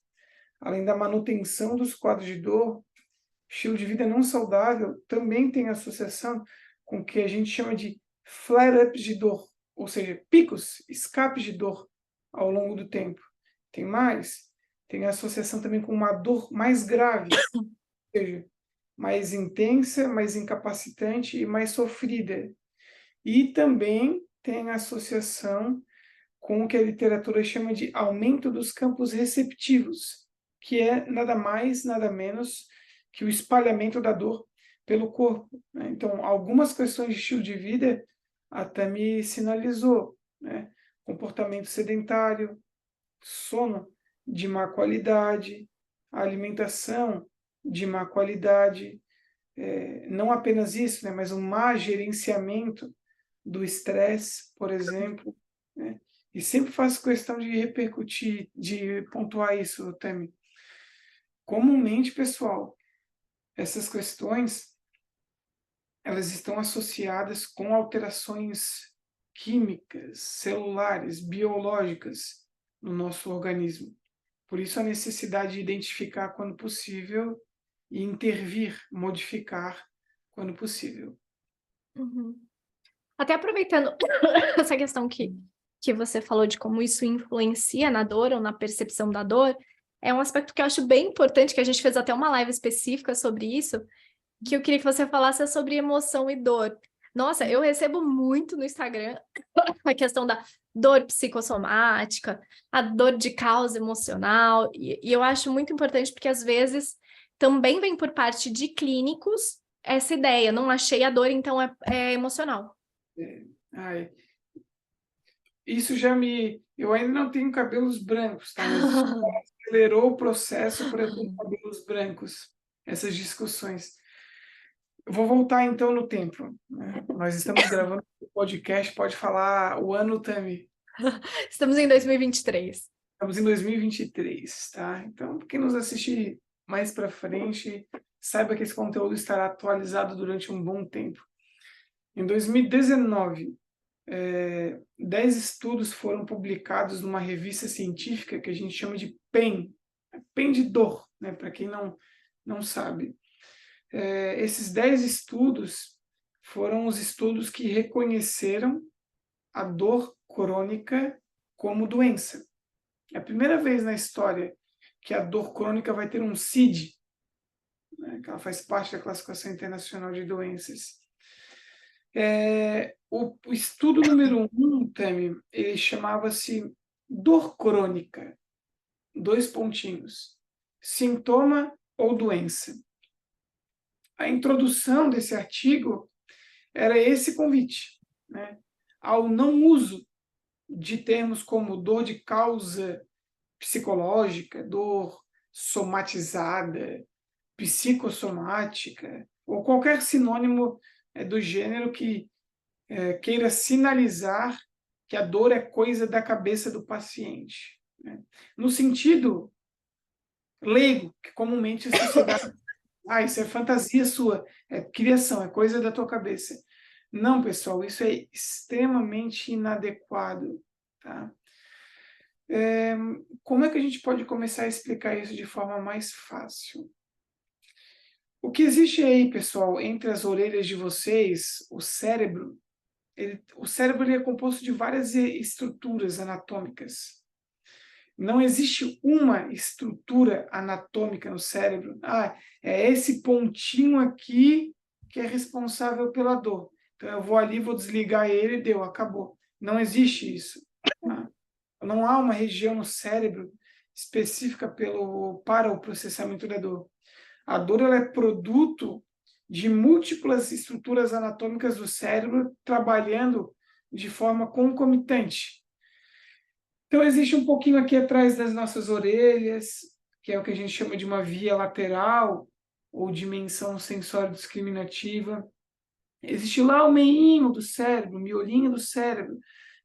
além da manutenção dos quadros de dor, estilo de vida não saudável também tem associação com o que a gente chama de flare-ups de dor, ou seja, picos, escapes de dor ao longo do tempo. Tem associação também com uma dor mais grave, ou seja, mais intensa, mais incapacitante e mais sofrida. E também tem associação com o que a literatura chama de aumento dos campos receptivos, que é nada mais, nada menos que o espalhamento da dor pelo corpo. Né? Então, algumas questões de estilo de vida até me sinalizou, né? Comportamento sedentário, sono de má qualidade, alimentação de má qualidade, não apenas isso, né? Mas um má gerenciamento do estresse, por exemplo, né? E sempre faço questão de repercutir, de pontuar isso, Tami. Comumente, pessoal, essas questões, elas estão associadas com alterações químicas, celulares, biológicas no nosso organismo. Por isso a necessidade de identificar quando possível e intervir, modificar quando possível. Uhum. Até aproveitando essa questão que você falou de como isso influencia na dor ou na percepção da dor, é um aspecto que eu acho bem importante, que a gente fez até uma live específica sobre isso, que eu queria que você falasse sobre emoção e dor. Nossa, eu recebo muito no Instagram a questão da dor psicossomática, a dor de causa emocional, e eu acho muito importante porque às vezes também vem por parte de clínicos essa ideia, não achei a dor, então é emocional. Isso eu ainda não tenho cabelos brancos, tá? Mas isso acelerou o processo para ter cabelos brancos, essas discussões. Eu vou voltar então no tempo, né? Nós estamos gravando o podcast, pode falar o ano, Tami. Estamos em 2023. Estamos em 2023, tá? Então, quem nos assistir mais para frente, saiba que esse conteúdo estará atualizado durante um bom tempo. Em 2019, 10 estudos foram publicados numa revista científica que a gente chama de PEN, PEN de dor, né? Para quem não sabe. Esses 10 estudos foram os estudos que reconheceram a dor crônica como doença. É a primeira vez na história que a dor crônica vai ter um CID, né, que ela faz parte da Classificação Internacional de Doenças. O estudo número 1, Tami, ele chamava-se dor crônica, 2 pontinhos, sintoma ou doença. A introdução desse artigo era esse convite, né, ao não uso de termos como dor de causa psicológica, dor somatizada, psicossomática, ou qualquer sinônimo do gênero que queira sinalizar que a dor é coisa da cabeça do paciente, né? No sentido leigo, que comumente a sociedade... isso é fantasia sua, é criação, é coisa da tua cabeça. Não, pessoal, isso é extremamente inadequado, tá? Como é que a gente pode começar a explicar isso de forma mais fácil? O que existe aí, pessoal, entre as orelhas de vocês, o cérebro, ele é composto de várias estruturas anatômicas. Não existe uma estrutura anatômica no cérebro. É esse pontinho aqui que é responsável pela dor. Então eu vou ali, vou desligar ele e deu, acabou. Não existe isso. Tá? Não há uma região no cérebro específica para o processamento da dor. A dor ela é produto de múltiplas estruturas anatômicas do cérebro trabalhando de forma concomitante. Então, existe um pouquinho aqui atrás das nossas orelhas, que é o que a gente chama de uma via lateral, ou dimensão sensório-discriminativa. Existe lá o meinho do cérebro, o miolinho do cérebro,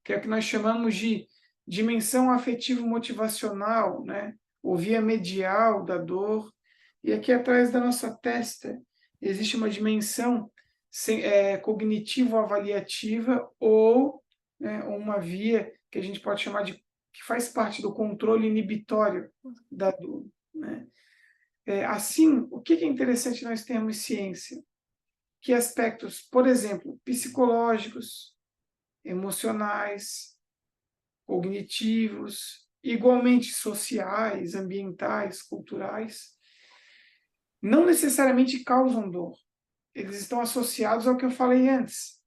que é o que nós chamamos de dimensão afetivo-motivacional, né? Ou via medial da dor. E aqui atrás da nossa testa existe uma dimensão cognitivo-avaliativa ou, né, uma via que a gente pode chamar de que faz parte do controle inibitório da dor, né? Assim, o que é interessante nós termos ciência? Que aspectos, por exemplo, psicológicos, emocionais, cognitivos, igualmente sociais, ambientais, culturais, não necessariamente causam dor. Eles estão associados ao que eu falei antes.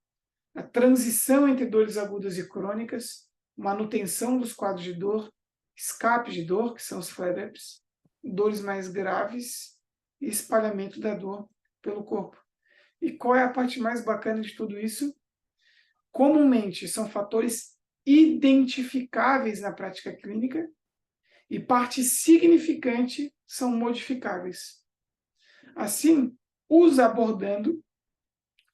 A transição entre dores agudas e crônicas, manutenção dos quadros de dor, escape de dor, que são os flare-ups, dores mais graves e espalhamento da dor pelo corpo. E qual é a parte mais bacana de tudo isso? Comumente são fatores identificáveis na prática clínica e parte significante são modificáveis. Assim, os abordando,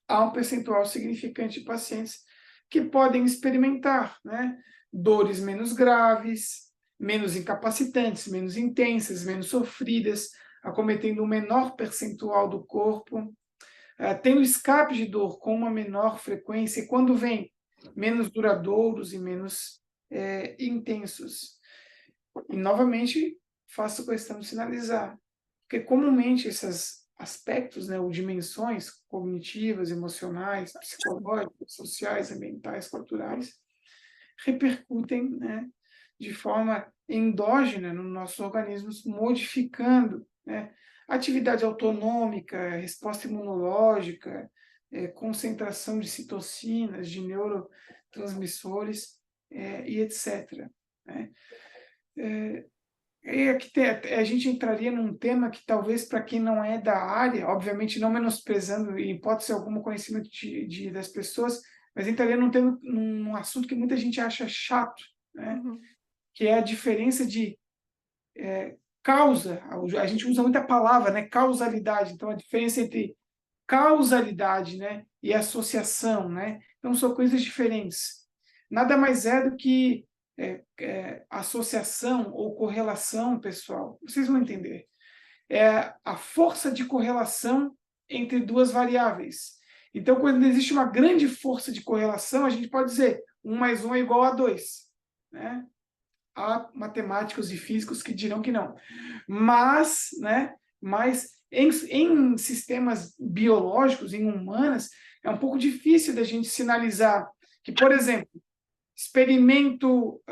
há um percentual significante de pacientes que podem experimentar, né, dores menos graves, menos incapacitantes, menos intensas, menos sofridas, acometendo um menor percentual do corpo, tendo escape de dor com uma menor frequência, e quando vem, menos duradouros e menos intensos. E, novamente, faço questão de sinalizar, porque comumente esses aspectos, né, ou dimensões cognitivas, emocionais, psicológicas, sociais, ambientais, culturais, repercutem, né, de forma endógena nos nossos organismos, modificando, né, atividade autonômica, resposta imunológica, concentração de citocinas, de neurotransmissores, e etc. Né? Aqui a gente entraria num tema que talvez para quem não é da área, obviamente não menosprezando em hipótese alguma o conhecimento das pessoas, mas entraria num assunto que muita gente acha chato, né? Que é a diferença de causa. A gente usa muita palavra, né? Causalidade. Então, a diferença entre causalidade, né? E associação, né? Então, são coisas diferentes. Nada mais é do que associação ou correlação, pessoal. Vocês vão entender. É a força de correlação entre duas variáveis. Então, quando existe uma grande força de correlação, a gente pode dizer 1 mais 1 é igual a 2. Né? Há matemáticos e físicos que dirão que não. Mas em sistemas biológicos, em humanas, é um pouco difícil da gente sinalizar que, por exemplo, experimento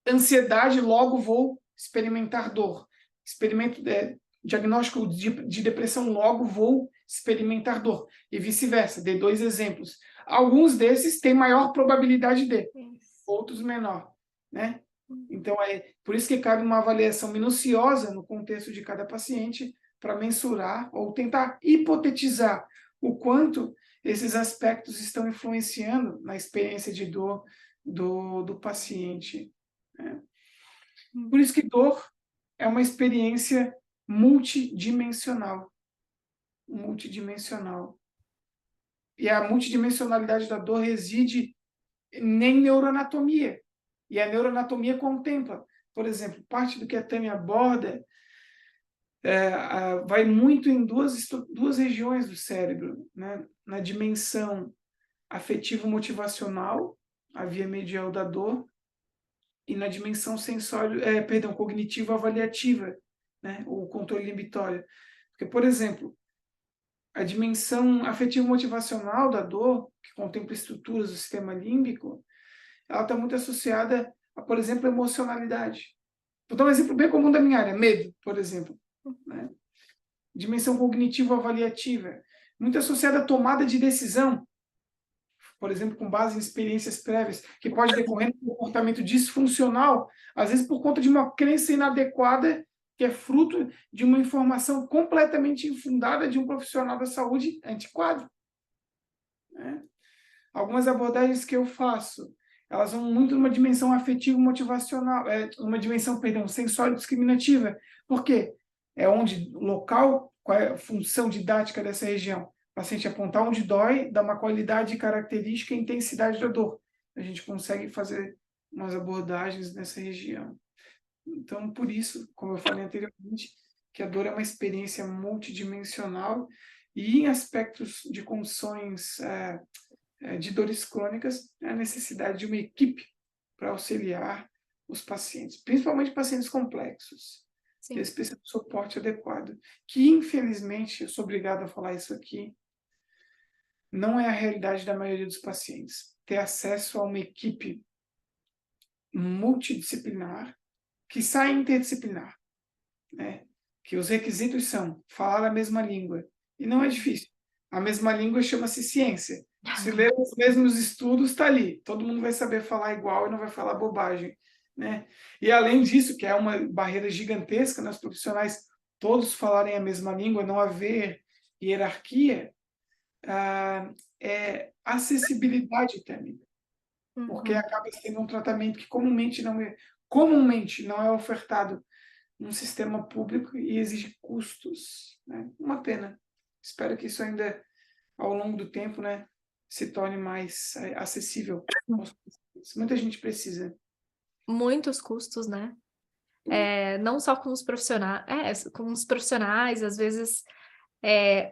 ansiedade, logo vou experimentar dor. Experimento diagnóstico de depressão, logo vou experimentar dor. E vice-versa. Dei 2 exemplos. Alguns desses têm maior probabilidade de, outros menor. Né? Então, por isso que cabe uma avaliação minuciosa no contexto de cada paciente para mensurar ou tentar hipotetizar o quanto esses aspectos estão influenciando na experiência de dor do paciente. Né? Por isso que dor é uma experiência multidimensional. Multidimensional. E a multidimensionalidade da dor reside em neuroanatomia. E a neuroanatomia contempla, por exemplo, parte do que a Tânia aborda vai muito em duas regiões do cérebro, né? Na dimensão afetivo-motivacional, a via medial da dor, e na dimensão cognitivo-avaliativa, né? O controle inibitório. Porque, por exemplo, a dimensão afetivo-motivacional da dor, que contempla estruturas do sistema límbico, ela está muito associada a, por exemplo, emocionalidade. Vou dar um exemplo bem comum da minha área, medo, por exemplo. Né? Dimensão cognitivo-avaliativa, muito associada à tomada de decisão, por exemplo, com base em experiências prévias, que pode decorrer de um comportamento disfuncional, às vezes por conta de uma crença inadequada, que é fruto de uma informação completamente infundada de um profissional da saúde antiquado. Né? Algumas abordagens que eu faço, elas vão muito numa dimensão afetivo-motivacional, uma dimensão, sensório-discriminativa. Por quê? É onde local, qual é a função didática dessa região? O paciente apontar onde dói, dar uma qualidade característica e intensidade da dor. A gente consegue fazer umas abordagens nessa região. Então, por isso, como eu falei anteriormente, que a dor é uma experiência multidimensional e em aspectos de condições de dores crônicas, a necessidade de uma equipe para auxiliar os pacientes, principalmente pacientes complexos. Sim. Eles precisam de suporte adequado, que infelizmente, eu sou obrigado a falar isso aqui, não é a realidade da maioria dos pacientes. Ter acesso a uma equipe multidisciplinar, que sai interdisciplinar, né? Que os requisitos são falar a mesma língua, e não é difícil. A mesma língua chama-se ciência. Se ler os mesmos estudos, está ali. Todo mundo vai saber falar igual e não vai falar bobagem. Né? E além disso, que é uma barreira gigantesca, os profissionais todos falarem a mesma língua, não haver hierarquia, é acessibilidade técnica. Porque acaba sendo um tratamento que comumente não é ofertado num sistema público e exige custos. Né? Uma pena. Espero que isso ainda, ao longo do tempo, né, se torne mais acessível. Muita gente precisa. Muitos custos, né? Não só com os profissionais, às vezes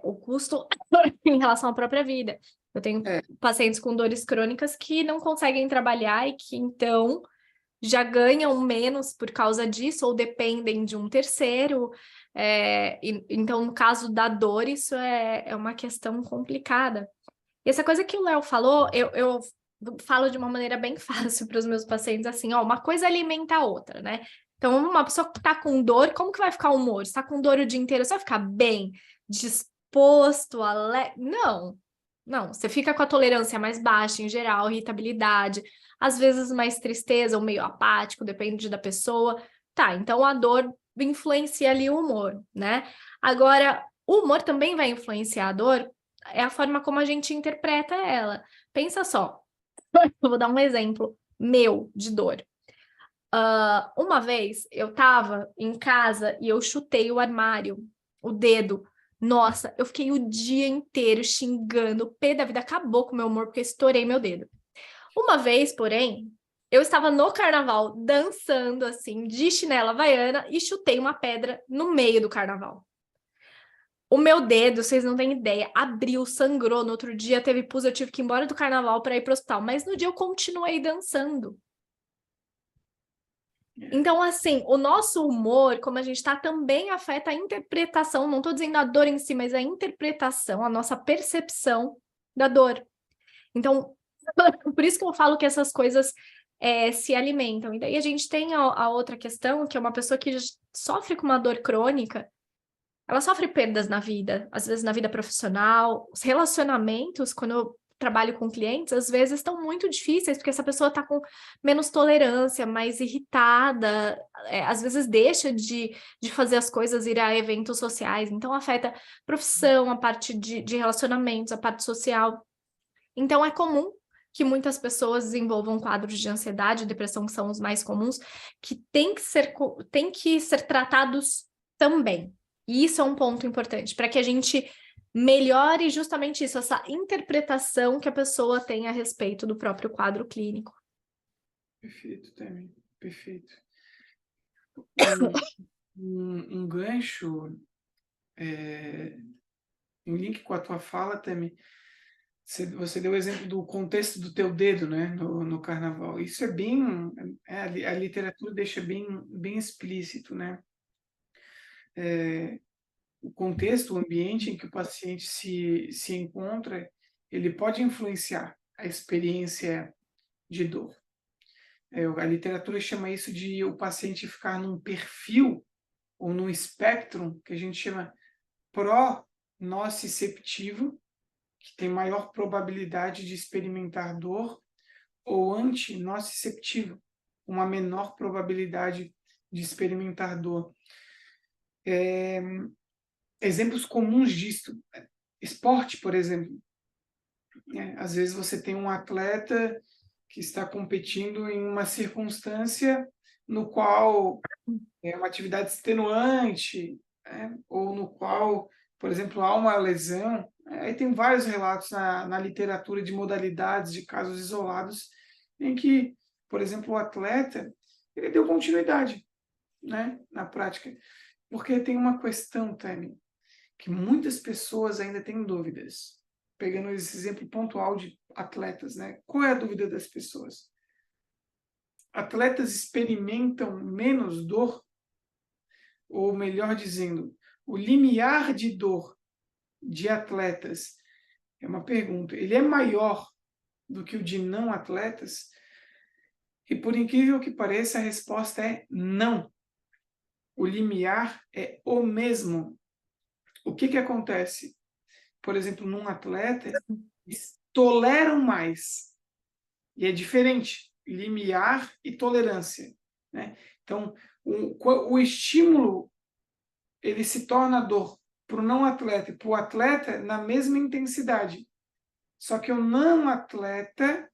o custo em relação à própria vida. Eu tenho pacientes com dores crônicas que não conseguem trabalhar e que, então, já ganham menos por causa disso ou dependem de um terceiro. Então, no caso da dor, isso é uma questão complicada. E essa coisa que o Léo falou, eu falo de uma maneira bem fácil para os meus pacientes, assim, ó, uma coisa alimenta a outra, né? Então, uma pessoa que está com dor, como que vai ficar o humor? Se está com dor o dia inteiro, você vai ficar bem, disposto, alegre? Não, você fica com a tolerância mais baixa em geral, irritabilidade, às vezes mais tristeza ou meio apático, depende da pessoa. Tá, então a dor influencia ali o humor, né? Agora, o humor também vai influenciar a dor, é a forma como a gente interpreta ela. Pensa só, eu vou dar um exemplo meu de dor. Uma vez eu estava em casa e eu chutei o armário, o dedo, Nossa, eu fiquei o dia inteiro xingando, o pé da vida acabou com o meu humor porque eu estourei meu dedo. Uma vez, porém, eu estava no carnaval dançando assim, de chinela havaiana e chutei uma pedra no meio do carnaval. O meu dedo, vocês não têm ideia, abriu, sangrou. No outro dia teve pus, eu tive que ir embora do carnaval para ir pro hospital. Mas no dia eu continuei dançando. Então, assim, o nosso humor, como a gente tá, também afeta a interpretação. Não tô dizendo a dor em si, mas a interpretação, a nossa percepção da dor. Então, por isso que eu falo que essas coisas se alimentam. E daí a gente tem a outra questão, que é uma pessoa que sofre com uma dor crônica, ela sofre perdas na vida, às vezes na vida profissional, os relacionamentos, quando eu trabalho com clientes, às vezes estão muito difíceis, porque essa pessoa está com menos tolerância, mais irritada, às vezes deixa de fazer as coisas, ir a eventos sociais, então afeta a profissão, a parte de relacionamentos, a parte social. Então é comum que muitas pessoas desenvolvam quadros de ansiedade e depressão, que são os mais comuns, que têm que ser tratados também. E isso é um ponto importante, para que a gente melhore justamente isso, essa interpretação que a pessoa tem a respeito do próprio quadro clínico. Perfeito, Tami, perfeito. Um gancho, um link com a tua fala, Tami, você deu o exemplo do contexto do teu dedo, né, no carnaval. Isso é bem, a literatura deixa bem explícito, né? O contexto, o ambiente em que o paciente se encontra, ele pode influenciar a experiência de dor. A literatura chama isso de o paciente ficar num perfil ou num espectro que a gente chama pró-nociceptivo, que tem maior probabilidade de experimentar dor, ou anti-nociceptivo, uma menor probabilidade de experimentar dor. Exemplos comuns disso, esporte, por exemplo. Às vezes você tem um atleta que está competindo em uma circunstância no qual é uma atividade extenuante, ou no qual, por exemplo, há uma lesão. Aí tem vários relatos na literatura de modalidades, de casos isolados, em que, por exemplo, o atleta ele deu continuidade, né, na prática. Porque tem uma questão, Tami, que muitas pessoas ainda têm dúvidas. Pegando esse exemplo pontual de atletas, né? Qual é a dúvida das pessoas? Atletas experimentam menos dor? Ou melhor dizendo, o limiar de dor de atletas, é uma pergunta, ele é maior do que o de não atletas? E por incrível que pareça, a resposta é não. O limiar é o mesmo. O que acontece? Por exemplo, num atleta, eles toleram mais. E é diferente, limiar e tolerância, né? Então, o estímulo, ele se torna dor para o não atleta e para o atleta na mesma intensidade. Só que o não atleta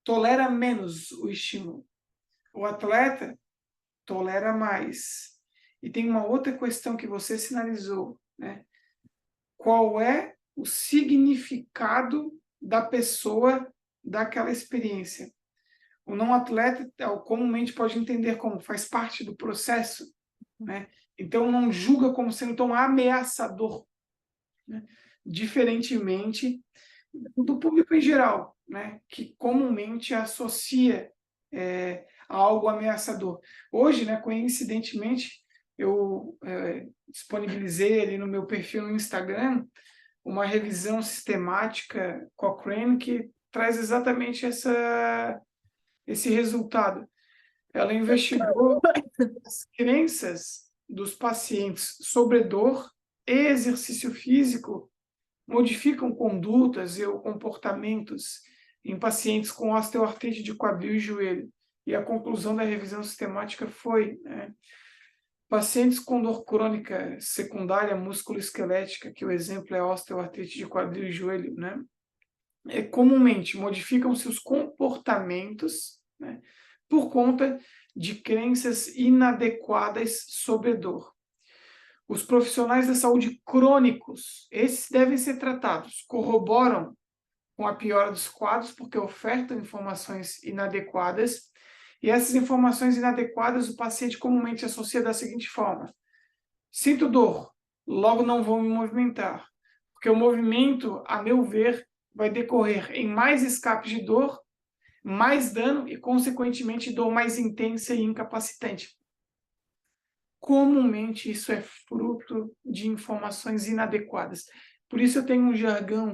tolera menos o estímulo. O atleta tolera mais. E tem uma outra questão que você sinalizou, né? Qual é o significado da pessoa daquela experiência? O não atleta comumente pode entender como faz parte do processo, né? Então não julga como sendo tão ameaçador, né? Diferentemente do público em geral, né? Que comumente associa a algo ameaçador. Hoje, né, coincidentemente, eu disponibilizei ali no meu perfil no Instagram uma revisão sistemática Cochrane que traz exatamente esse resultado. Ela investigou as crenças dos pacientes sobre dor e exercício físico modificam condutas e comportamentos em pacientes com osteoartrite de quadril e joelho. E a conclusão da revisão sistemática foi, né, pacientes com dor crônica secundária musculoesquelética, que o exemplo é osteoartrite de quadril e joelho, né, comumente modificam seus comportamentos, né, por conta de crenças inadequadas sobre dor. Os profissionais da saúde crônicos, esses devem ser tratados, corroboram com a piora dos quadros, porque ofertam informações inadequadas, e essas informações inadequadas o paciente comumente associa da seguinte forma: sinto dor, logo não vou me movimentar, porque o movimento, a meu ver, vai decorrer em mais escapes de dor, mais dano e, consequentemente, dor mais intensa e incapacitante. Comumente isso é fruto de informações inadequadas. Por isso eu tenho um jargão,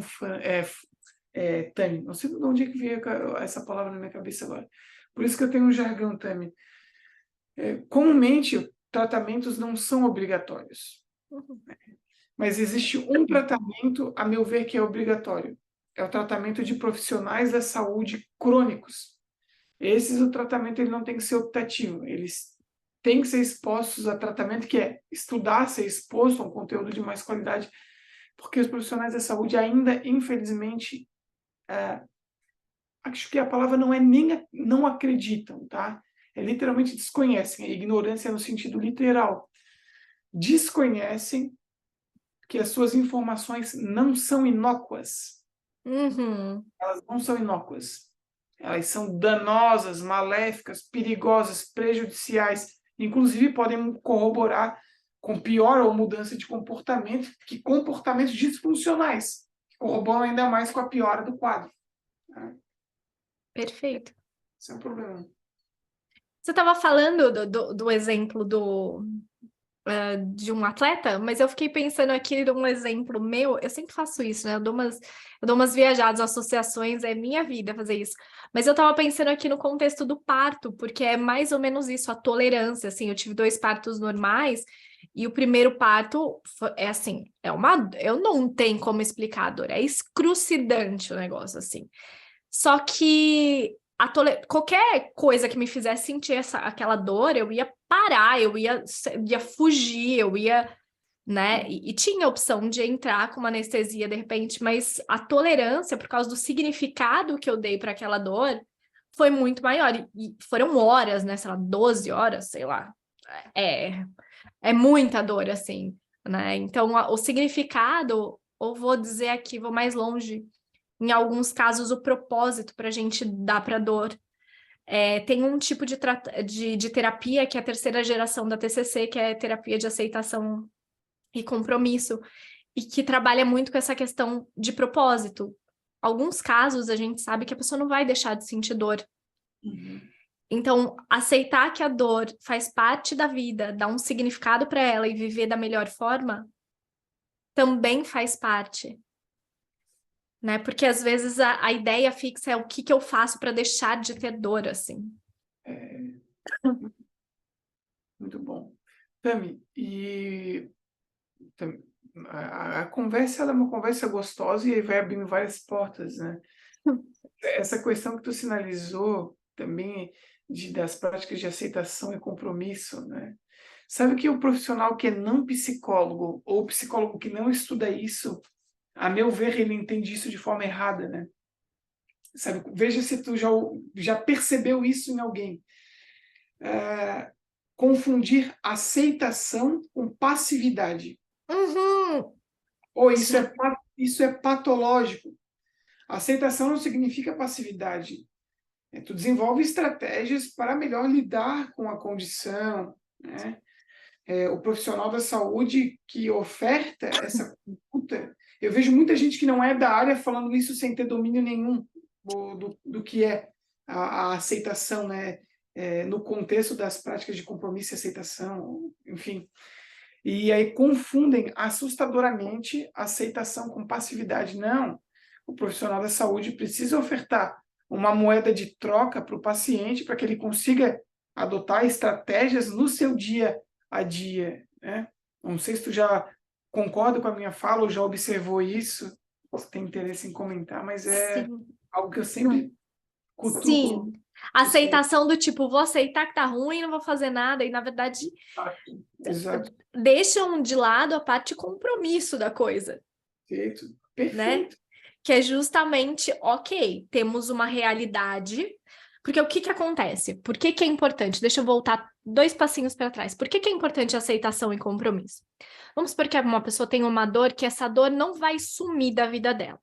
Tami, não sei de onde é que veio essa palavra na minha cabeça agora. Por isso que eu tenho um jargão, Tami. Comumente, tratamentos não são obrigatórios. Mas existe um tratamento, a meu ver, que é obrigatório. É o tratamento de profissionais da saúde crônicos. O tratamento ele não tem que ser optativo. Eles têm que ser expostos a tratamento, que é estudar, ser exposto a um conteúdo de mais qualidade, porque os profissionais da saúde ainda, infelizmente, acho que a palavra não é nem não acreditam, tá? É literalmente desconhecem, a ignorância no sentido literal. Desconhecem que as suas informações não são inócuas. Elas não são inócuas. Elas são danosas, maléficas, perigosas, prejudiciais. Inclusive, podem corroborar com pior ou mudança de comportamento, que comportamentos disfuncionais, que corroboram ainda mais com a piora do quadro. Perfeito. Esse é um problema. Você estava falando do exemplo de um atleta, mas eu fiquei pensando aqui num exemplo meu. Eu sempre faço isso, né? Eu dou umas viajadas, associações, é minha vida fazer isso. Mas eu estava pensando aqui no contexto do parto, porque é mais ou menos isso, a tolerância. Assim, eu tive 2 partos normais. E o primeiro parto é assim, eu não tenho como explicar a dor, é excrucidante o negócio, assim. Só que qualquer coisa que me fizesse sentir aquela dor, eu ia parar, ia fugir, né? E tinha a opção de entrar com uma anestesia de repente, mas a tolerância, por causa do significado que eu dei para aquela dor, foi muito maior. E foram horas, né? Sei lá, 12 horas, sei lá. É muita dor, assim, né? Então, o significado, ou vou dizer aqui, vou mais longe, em alguns casos, o propósito para a gente dar para a dor. Tem um tipo de terapia que é a terceira geração da TCC, que é terapia de aceitação e compromisso, e que trabalha muito com essa questão de propósito. Alguns casos, a gente sabe que a pessoa não vai deixar de sentir dor. Então, aceitar que a dor faz parte da vida, dar um significado para ela e viver da melhor forma, também faz parte. Né? Porque às vezes a ideia fixa é o que eu faço para deixar de ter dor, assim. Muito bom. Tami, a conversa ela é uma conversa gostosa e vai abrindo várias portas, né? Essa questão que tu sinalizou também das práticas de aceitação e compromisso, né? Sabe que o profissional que é não psicólogo ou psicólogo que não estuda isso, a meu ver, ele entende isso de forma errada, né? Sabe? Veja se tu já percebeu isso em alguém. Confundir aceitação com passividade. Ou isso é patológico. Aceitação não significa passividade. Tu desenvolve estratégias para melhor lidar com a condição, né? O profissional da saúde que oferta essa conduta, eu vejo muita gente que não é da área falando isso sem ter domínio nenhum do que é a aceitação, né? No contexto das práticas de compromisso e aceitação, enfim. E aí confundem assustadoramente aceitação com passividade. Não, o profissional da saúde precisa ofertar uma moeda de troca para o paciente para que ele consiga adotar estratégias no seu dia a dia, né? Não sei se tu já concorda com a minha fala ou já observou isso, se tem interesse em comentar, mas é Sim. algo que eu sempre cutuco. Sim. Aceitação do tipo, vou aceitar que tá ruim, não vou fazer nada, e na verdade Exato. deixam de lado a parte compromisso da coisa. Perfeito. Né? Que é justamente, ok, temos uma realidade, Porque o que que acontece? Por que que é importante? Deixa eu voltar 2 passinhos para trás. Por que que é importante aceitação e compromisso? Vamos supor que uma pessoa tem uma dor, que essa dor não vai sumir da vida dela,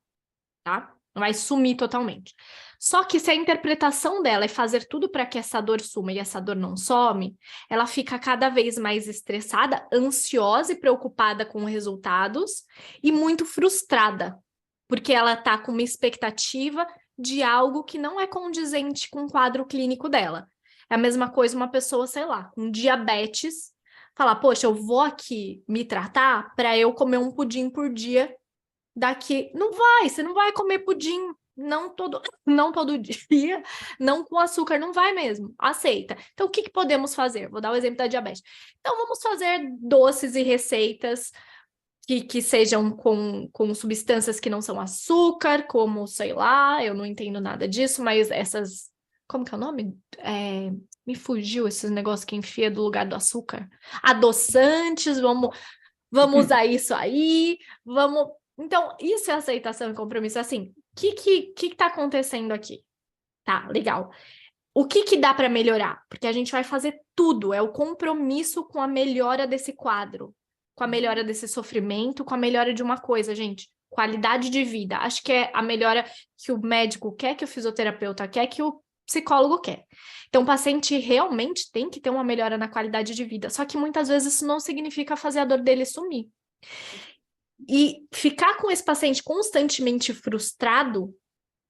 tá? Não vai sumir totalmente. Só que se a interpretação dela é fazer tudo para que essa dor suma e essa dor não some, ela fica cada vez mais estressada, ansiosa e preocupada com os resultados e muito frustrada, porque ela tá com uma expectativa de algo que não é condizente com o quadro clínico dela. É a mesma coisa uma pessoa, sei lá, com diabetes, falar, poxa, eu vou aqui me tratar para eu comer um pudim por dia daqui. Não vai, você não vai comer pudim, não todo dia, não com açúcar, não vai mesmo. Aceita. Então, o que que podemos fazer? Vou dar o exemplo da diabetes. Então, vamos fazer doces e receitas que sejam com substâncias que não são açúcar, como, sei lá, eu não entendo nada disso, mas essas. Como que é o nome? Me fugiu esses negócios que enfia do lugar do açúcar. Adoçantes, vamos usar isso aí, vamos. Então, isso é aceitação e compromisso. Assim, o que tá acontecendo aqui? Tá, legal. O que dá para melhorar? Porque a gente vai fazer tudo, é o compromisso com a melhora desse quadro, com a melhora desse sofrimento, com a melhora de uma coisa, gente. Qualidade de vida. Acho que é a melhora que o médico quer, que o fisioterapeuta quer, que o psicólogo quer. Então, o paciente realmente tem que ter uma melhora na qualidade de vida. Só que muitas vezes isso não significa fazer a dor dele sumir. E ficar com esse paciente constantemente frustrado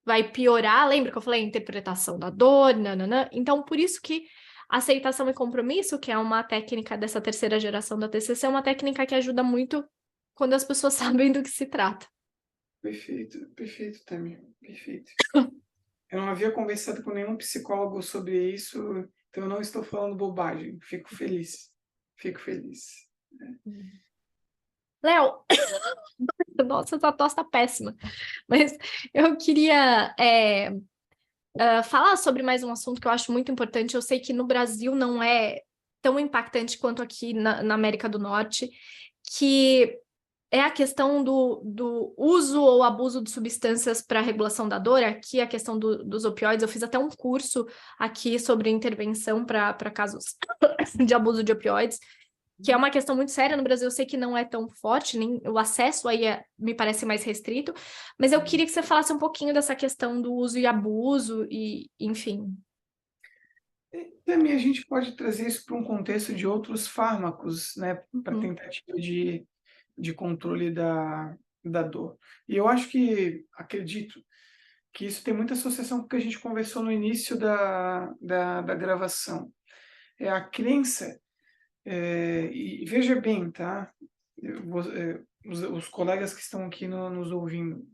vai piorar. Lembra que eu falei a interpretação da dor, nananã? Então, por isso que aceitação e compromisso, que é uma técnica dessa terceira geração da TCC, é uma técnica que ajuda muito quando as pessoas sabem do que se trata. Perfeito, Tami, perfeito. Eu não havia conversado com nenhum psicólogo sobre isso, então eu não estou falando bobagem. Fico feliz. Léo, nossa, essa tosse tá péssima. Mas eu queria falar sobre mais um assunto que eu acho muito importante. Eu sei que no Brasil não é tão impactante quanto aqui na América do Norte, que é a questão do uso ou abuso de substâncias para regulação da dor. Aqui a questão dos opioides. Eu fiz até um curso aqui sobre intervenção para casos de abuso de opioides, que é uma questão muito séria no Brasil. Eu sei que não é tão forte, nem o acesso aí me parece mais restrito, mas eu queria que você falasse um pouquinho dessa questão do uso e abuso, e enfim. Também a gente pode trazer isso para um contexto de outros fármacos, né, para tentativa de controle da dor. E eu acredito que isso tem muita associação com o que a gente conversou no início da gravação. É a crença, e veja bem, tá? Os colegas que estão aqui nos ouvindo,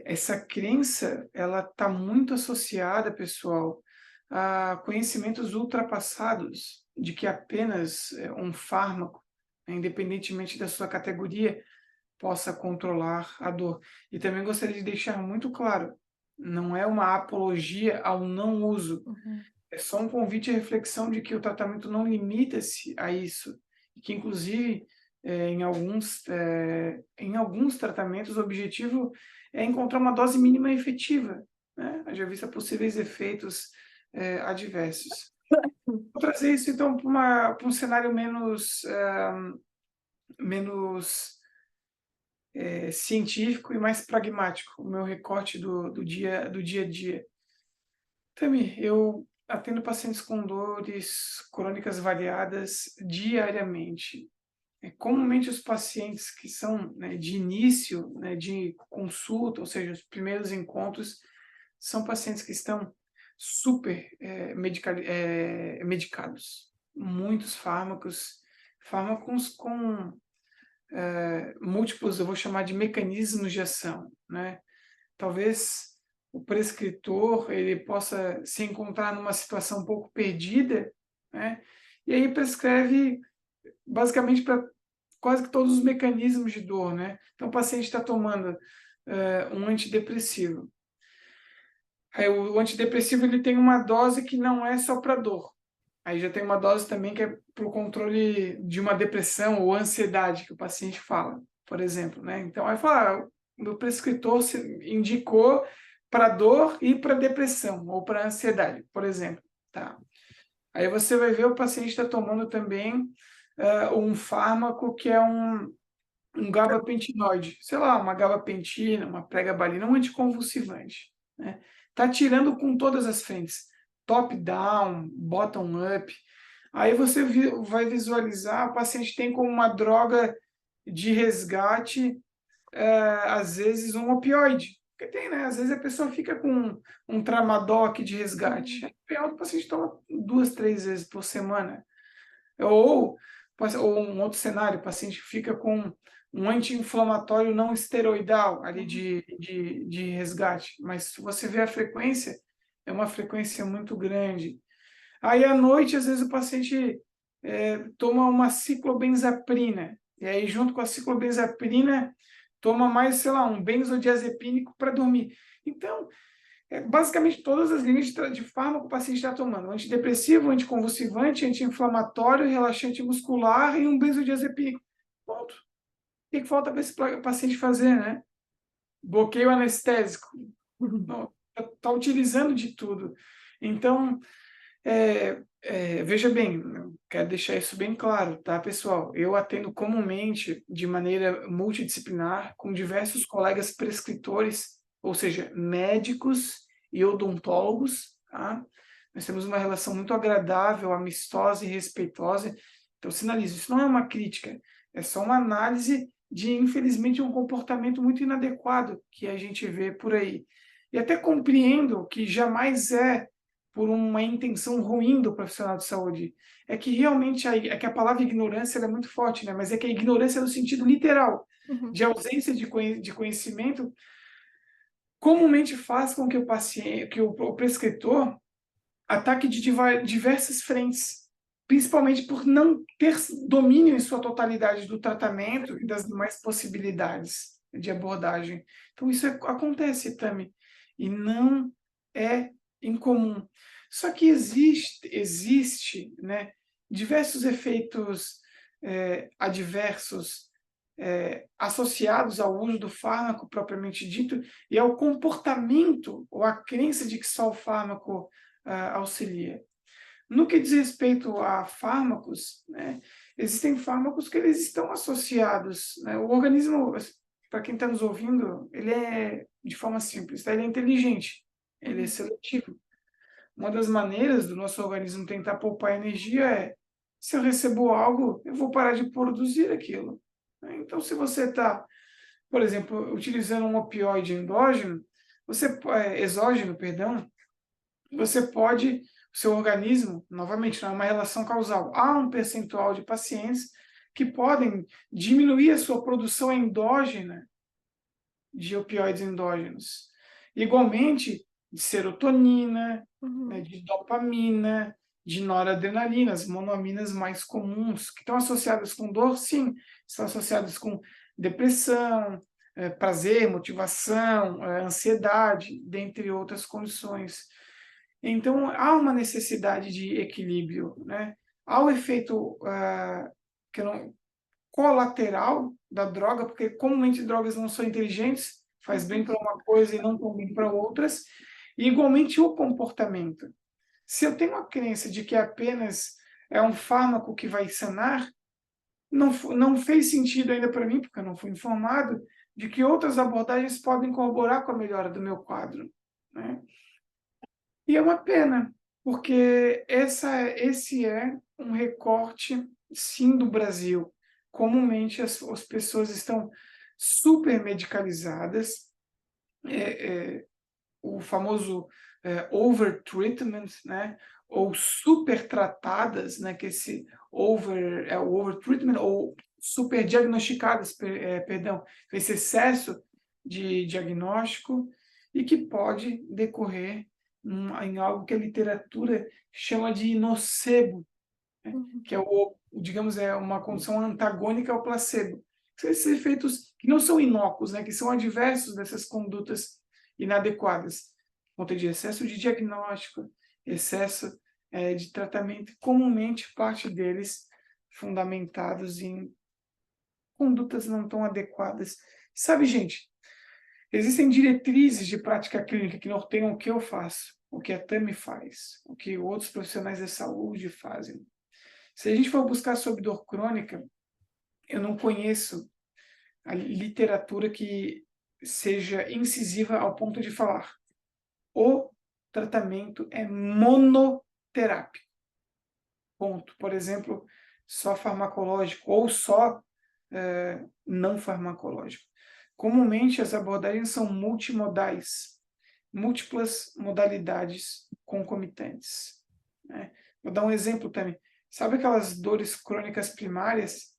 essa crença, ela está muito associada, pessoal, a conhecimentos ultrapassados de que apenas um fármaco, independentemente da sua categoria, possa controlar a dor. E também gostaria de deixar muito claro, não é uma apologia ao não uso, é só um convite à reflexão de que o tratamento não limita-se a isso, e que inclusive em alguns tratamentos o objetivo é encontrar uma dose mínima efetiva, né? Haja vista possíveis efeitos adversos. Vou trazer isso então para um cenário menos científico e mais pragmático, o meu recorte do dia a dia. Tami, eu atendo pacientes com dores crônicas variadas diariamente. Comumente os pacientes que são, né, de início, né, de consulta, ou seja, os primeiros encontros, são pacientes que estão super medicados. Muitos fármacos com múltiplos, eu vou chamar de mecanismos de ação, né? Talvez o prescritor ele possa se encontrar numa situação um pouco perdida, né? E aí prescreve basicamente para quase que todos os mecanismos de dor, né? Então o paciente está tomando um antidepressivo. Aí o antidepressivo ele tem uma dose que não é só para dor. Aí já tem uma dose também que é para o controle de uma depressão ou ansiedade que o paciente fala, por exemplo, né? Então aí fala, o meu prescritor indicou para dor e para depressão, ou para ansiedade, por exemplo, tá? Aí você vai ver o paciente está tomando também um fármaco que é um gabapentinoide, sei lá, uma gabapentina, uma pregabalina, um anticonvulsivante, né? Tá tirando com todas as frentes, top down, bottom up. Aí você vai visualizar, o paciente tem como uma droga de resgate, às vezes um opioide. Porque tem, né? Às vezes a pessoa fica com um tramadol de resgate. Aí o paciente toma 2, 3 vezes por semana. Ou um outro cenário, o paciente fica com um anti-inflamatório não esteroidal ali de resgate. Mas se você vê a frequência, é uma frequência muito grande. Aí à noite, às vezes, o paciente toma uma ciclobenzaprina. E aí, junto com a ciclobenzaprina, toma mais, sei lá, um benzodiazepínico para dormir. Então, basicamente todas as linhas de fármaco o paciente está tomando. Antidepressivo, anticonvulsivante, anti-inflamatório, relaxante muscular e um benzodiazepínico. Ponto. O que falta para esse paciente fazer, né? Bloqueio anestésico. Não, tá utilizando de tudo. Então, veja bem, eu quero deixar isso bem claro, tá, pessoal? Eu atendo comumente, de maneira multidisciplinar, com diversos colegas prescritores, ou seja, médicos e odontólogos, tá? Nós temos uma relação muito agradável, amistosa e respeitosa. Então, sinalizo, isso não é uma crítica, é só uma análise de, infelizmente, um comportamento muito inadequado que a gente vê por aí. E até compreendo que jamais é por uma intenção ruim do profissional de saúde. É que realmente é que a palavra ignorância ela é muito forte, né? Mas é que a ignorância no sentido literal, de ausência de conhecimento, comumente faz com que o paciente, que o prescritor ataque de diversas frentes, principalmente por não ter domínio em sua totalidade do tratamento e das demais possibilidades de abordagem. Então isso acontece, Tami, e não é incomum. Só que existe, né, diversos efeitos adversos associados ao uso do fármaco propriamente dito e ao comportamento ou à crença de que só o fármaco auxilia. No que diz respeito a fármacos, né, existem fármacos que eles estão associados, né, o organismo, para quem está nos ouvindo, ele é, de forma simples, tá? Ele é inteligente, ele é seletivo. Uma das maneiras do nosso organismo tentar poupar energia é, se eu recebo algo, eu vou parar de produzir aquilo, né? Então, se você está, por exemplo, utilizando um opioide endógeno, exógeno, perdão, você pode, o seu organismo, novamente, não é uma relação causal, há um percentual de pacientes que podem diminuir a sua produção endógena de opioides endógenos. Igualmente, de serotonina, né, de dopamina, de noradrenalina, as monoaminas mais comuns, que estão associadas com dor, sim, estão associadas com depressão, prazer, motivação, ansiedade, dentre outras condições. Então, há uma necessidade de equilíbrio, né? Há o efeito que não, colateral da droga, porque comumente drogas não são inteligentes, faz bem para uma coisa e não tão bem para outras, e igualmente o comportamento. Se eu tenho a crença de que apenas é um fármaco que vai sanar, não fez sentido ainda para mim, porque eu não fui informado, de que outras abordagens podem corroborar com a melhora do meu quadro, né? E é uma pena, porque esse é um recorte, sim, do Brasil. Comumente as pessoas estão super medicalizadas, o famoso overtreatment, né? Ou super tratadas, né? Que esse o overtreatment, ou super diagnosticadas, perdão, esse excesso de diagnóstico, e que pode decorrer em algo que a literatura chama de nocebo, né? Que é digamos, é uma condição antagônica ao placebo. São esses efeitos que não são inócuos, né? Que são adversos dessas condutas inadequadas. Conta de excesso de diagnóstico, excesso de tratamento, comumente parte deles fundamentados em condutas não tão adequadas. Sabe, gente, Existem diretrizes de prática clínica que norteiam o que eu faço, o que a Tami faz, o que outros profissionais da saúde fazem. Se a gente for buscar sobre dor crônica, eu não conheço a literatura que seja incisiva ao ponto de falar: o tratamento é monoterápico. Ponto. Por exemplo, só farmacológico ou só não farmacológico. Comumente, as abordagens são multimodais, múltiplas modalidades concomitantes, né? Vou dar um exemplo também. Sabe aquelas dores crônicas primárias?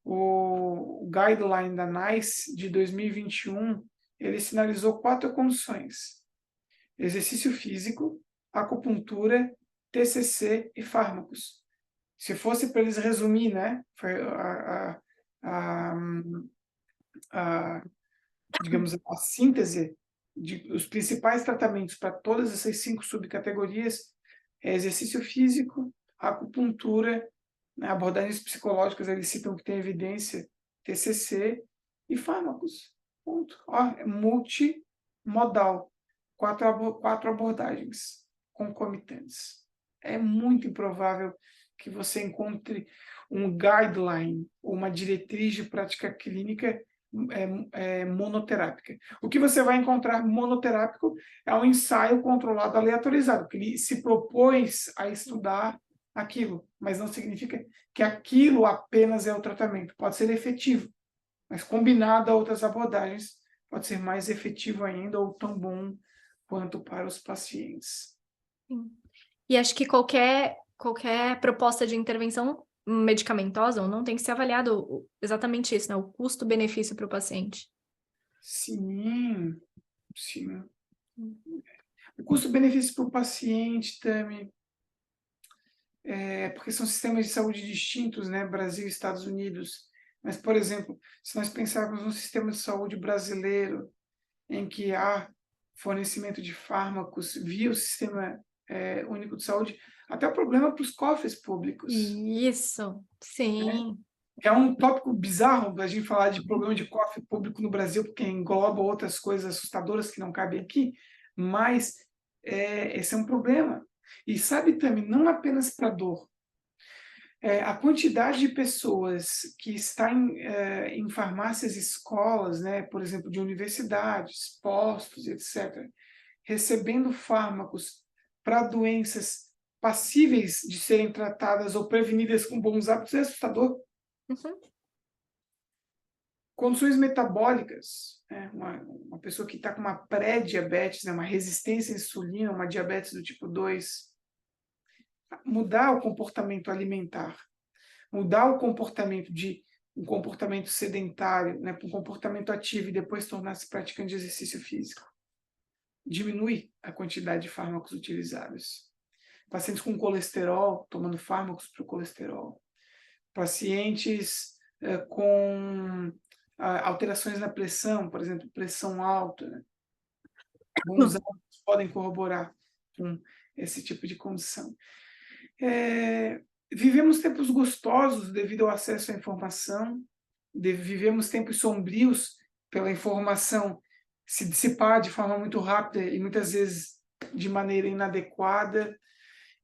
O guideline da NICE de 2021, ele sinalizou 4 condições: exercício físico, acupuntura, TCC e fármacos. Se fosse para eles resumir, né, a, a, digamos, a síntese os principais tratamentos para todas essas 5 subcategorias é exercício físico, acupuntura, né, abordagens psicológicas, eles citam que tem evidência, TCC e fármacos. Ponto. Ó, é multimodal. 4 abordagens concomitantes. É muito improvável que você encontre um guideline, ou uma diretriz de prática clínica monoterápica. O que você vai encontrar monoterápico é um ensaio controlado aleatorizado, que ele se propôs a estudar aquilo, mas não significa que aquilo apenas é o tratamento. Pode ser efetivo, mas combinado a outras abordagens, pode ser mais efetivo ainda ou tão bom quanto para os pacientes. Sim. E acho que qualquer proposta de intervenção medicamentosa ou não tem que ser avaliado exatamente isso, né? O custo-benefício para o paciente. Sim, sim. O custo-benefício para o paciente também, porque são sistemas de saúde distintos, né? Brasil e Estados Unidos. Mas, por exemplo, se nós pensarmos no sistema de saúde brasileiro, em que há fornecimento de fármacos via o Sistema Único de Saúde, até o problema para os cofres públicos. Isso, Né? sim. É um tópico bizarro a gente falar de problema de cofre público no Brasil, porque engloba outras coisas assustadoras que não cabem aqui, mas esse é um problema. E sabe também, não apenas para dor, a quantidade de pessoas que está em farmácias e escolas, né, por exemplo, de universidades, postos, etc., recebendo fármacos para doenças passíveis de serem tratadas ou prevenidas com bons hábitos é assustador. Uhum. Condições metabólicas, né, uma pessoa que está com uma pré-diabetes, né, uma resistência à insulina, uma diabetes do tipo 2, mudar o comportamento alimentar, mudar o comportamento de um comportamento sedentário, né, para um comportamento ativo e depois tornar-se praticante de exercício físico. Diminui a quantidade de fármacos utilizados. Pacientes com colesterol, tomando fármacos para o colesterol. Pacientes com alterações na pressão, por exemplo, pressão alta. Né? Bons hábitos podem corroborar com esse tipo de condição. Vivemos tempos gostosos devido ao acesso à informação, vivemos tempos sombrios pela informação se dissipar de forma muito rápida e muitas vezes de maneira inadequada,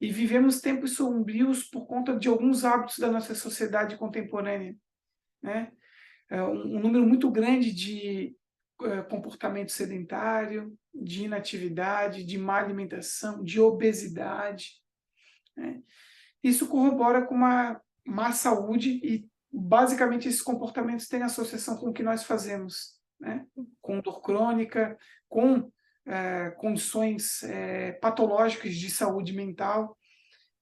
e vivemos tempos sombrios por conta de alguns hábitos da nossa sociedade contemporânea, né? Um número muito grande de comportamento sedentário, de inatividade, de má alimentação, de obesidade, né? Isso corrobora com uma má saúde e, basicamente, esses comportamentos têm associação com o que nós fazemos, né? Com dor crônica, com condições patológicas de saúde mental.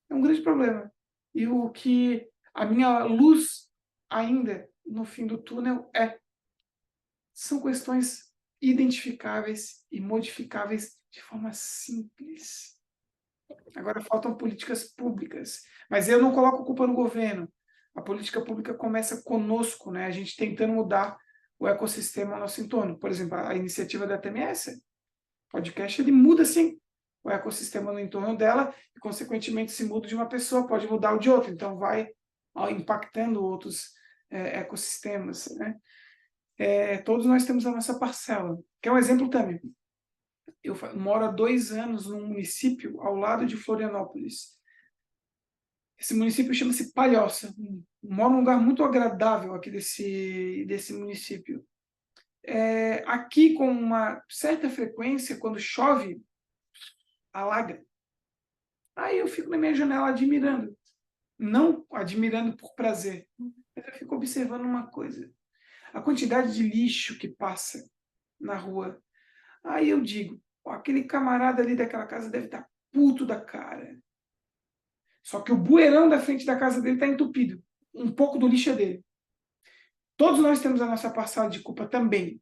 É um grande problema. E o que a minha luz ainda no fim do túnel são questões identificáveis e modificáveis de forma simples. Agora faltam políticas públicas, mas eu não coloco a culpa no governo. A política pública começa conosco, né? A gente tentando mudar o ecossistema ao nosso entorno. Por exemplo, a iniciativa da TMS, o podcast, ele muda sim o ecossistema no entorno dela e, consequentemente, se muda de uma pessoa, pode mudar o de outra. Então, vai impactando outros ecossistemas, né? todos nós temos a nossa parcela. Quer um exemplo também? Eu moro há 2 anos num município ao lado de Florianópolis. Esse município chama-se Palhoça. Moro num lugar muito agradável aqui desse município. Aqui, com uma certa frequência, quando chove, alaga. Aí eu fico na minha janela admirando. Não admirando por prazer, mas eu fico observando uma coisa. A quantidade de lixo que passa na rua. Aí eu digo, "Pô, aquele camarada ali daquela casa deve estar puto da cara. Só que o bueirão da frente da casa dele está entupido. Um pouco do lixo é dele. Todos nós temos a nossa parcela de culpa também.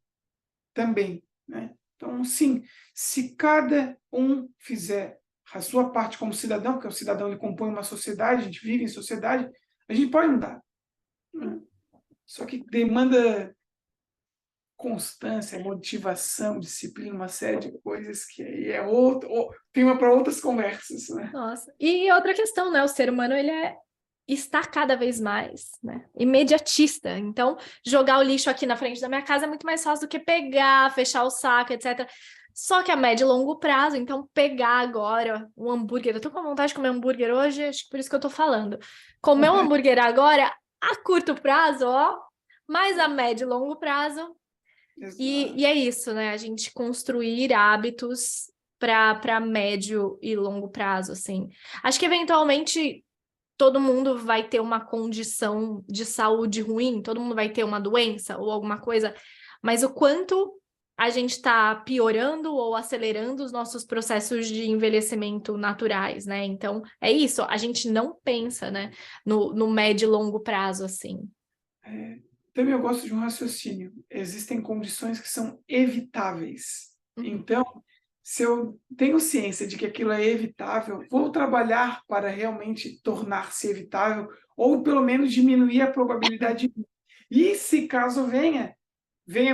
Também, né? Então, sim, se cada um fizer a sua parte como cidadão, porque o cidadão ele compõe uma sociedade, a gente vive em sociedade, a gente pode mudar, né? Só que demanda constância, motivação, disciplina, uma série de coisas que aí é tema para outras conversas, né? Nossa. E outra questão, né? O ser humano, está cada vez mais, né, imediatista. Então, jogar o lixo aqui na frente da minha casa é muito mais fácil do que pegar, fechar o saco, etc. Só que a médio e longo prazo, então pegar agora um hambúrguer, eu tô com vontade de comer hambúrguer hoje, acho que por isso que eu tô falando. Comer um hambúrguer agora, a curto prazo, ó, mas a médio e longo prazo. E é isso, né? A gente construir hábitos para médio e longo prazo, assim. Acho que eventualmente todo mundo vai ter uma condição de saúde ruim, todo mundo vai ter uma doença ou alguma coisa, mas o quanto a gente está piorando ou acelerando os nossos processos de envelhecimento naturais, né? Então, é isso, a gente não pensa, né, no médio e longo prazo, assim. Também eu gosto de um raciocínio. Existem condições que são evitáveis. Então, se eu tenho ciência de que aquilo é evitável, vou trabalhar para realmente tornar-se evitável, ou pelo menos diminuir a probabilidade. E se caso venha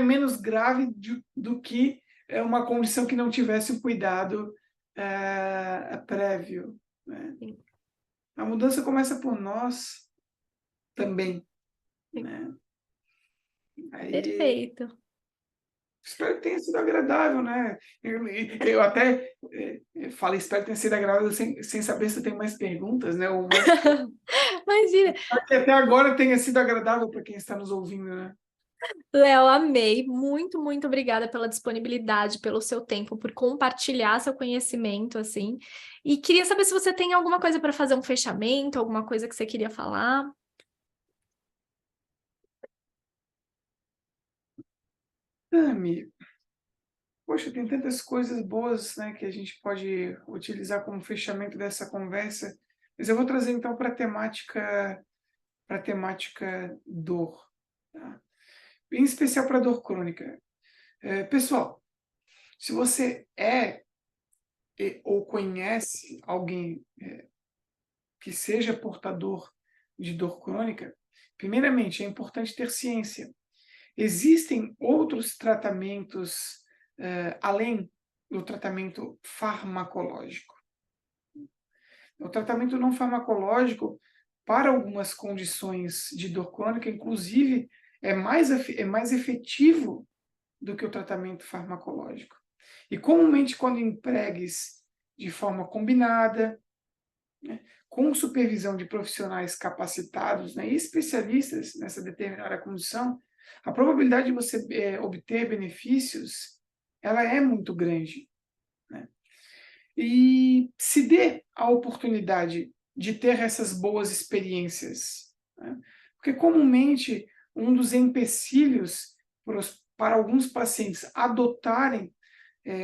menos grave do que uma condição que não tivesse um cuidado prévio, né? Sim. A mudança começa por nós também, Sim. né? Aí, Perfeito. espero que tenha sido agradável, né? Eu até falei, espero que tenha sido agradável sem saber se tem mais perguntas, né? Imagina, Que até agora tenha sido agradável para quem está nos ouvindo, né? Léo, amei. Muito, muito obrigada pela disponibilidade, pelo seu tempo, por compartilhar seu conhecimento, assim. E queria saber se você tem alguma coisa para fazer um fechamento, alguma coisa que você queria falar. Tami, poxa, tem tantas coisas boas, né, que a gente pode utilizar como fechamento dessa conversa, mas eu vou trazer então para a temática dor, tá? Em especial para dor crônica. Pessoal, se você ou conhece alguém que seja portador de dor crônica, primeiramente é importante ter ciência. Existem outros tratamentos além do tratamento farmacológico. O tratamento não farmacológico, para algumas condições de dor crônica, inclusive, é mais efetivo do que o tratamento farmacológico. E comumente, quando empregues de forma combinada, né, com supervisão de profissionais capacitados, né, e especialistas nessa determinada condição, a probabilidade de você obter benefícios ela é muito grande, né? E se dê a oportunidade de ter essas boas experiências, né? Porque comumente um dos empecilhos para alguns pacientes adotarem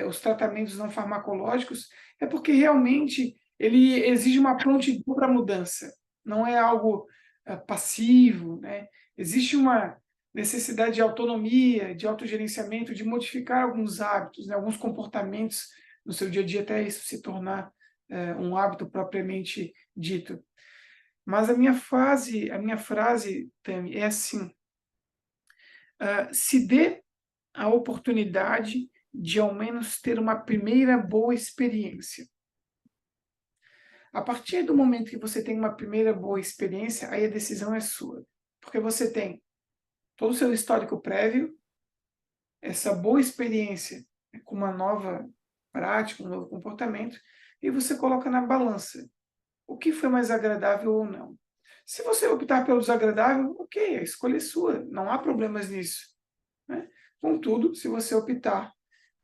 os tratamentos não farmacológicos é porque realmente ele exige uma prontidão para a mudança, não é algo passivo, né? Existe uma necessidade de autonomia, de autogerenciamento, de modificar alguns hábitos, né, alguns comportamentos no seu dia a dia, até isso se tornar um hábito propriamente dito. Mas a minha frase, Tami, é assim: se dê a oportunidade de ao menos ter uma primeira boa experiência. A partir do momento que você tem uma primeira boa experiência, aí a decisão é sua, porque você tem todo o seu histórico prévio, essa boa experiência, né, com uma nova prática, um novo comportamento, e você coloca na balança o que foi mais agradável ou não. Se você optar pelo desagradável, ok, a escolha é sua, não há problemas nisso, né? Contudo, se você optar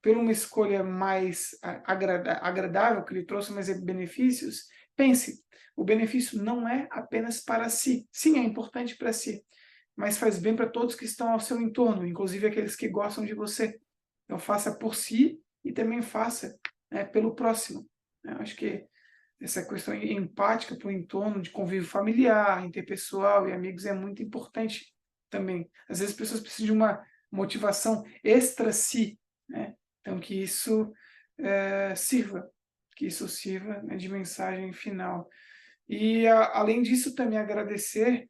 por uma escolha mais agradável, que lhe trouxe mais benefícios, pense, o benefício não é apenas para si. Sim, é importante para si, mas faz bem para todos que estão ao seu entorno, inclusive aqueles que gostam de você. Então faça por si e também faça, né, pelo próximo. Eu acho que essa questão empática para o entorno, de convívio familiar, interpessoal e amigos é muito importante também. Às vezes as pessoas precisam de uma motivação extra si, né? Então que isso sirva, que isso sirva, né, de mensagem final. E além disso também agradecer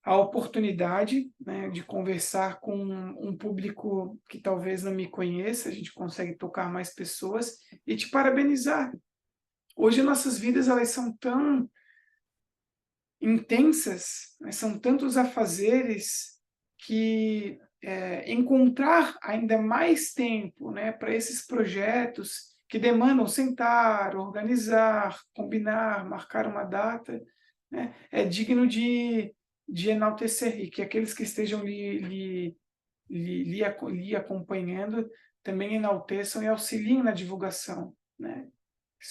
a oportunidade, né, de conversar com um público que talvez não me conheça, a gente consegue tocar mais pessoas, e te parabenizar. Hoje nossas vidas elas são tão intensas, né, são tantos afazeres que encontrar ainda mais tempo, né, para esses projetos que demandam sentar, organizar, combinar, marcar uma data, né, é digno de enaltecer, e que aqueles que estejam lhe acompanhando também enalteçam e auxiliem na divulgação, né?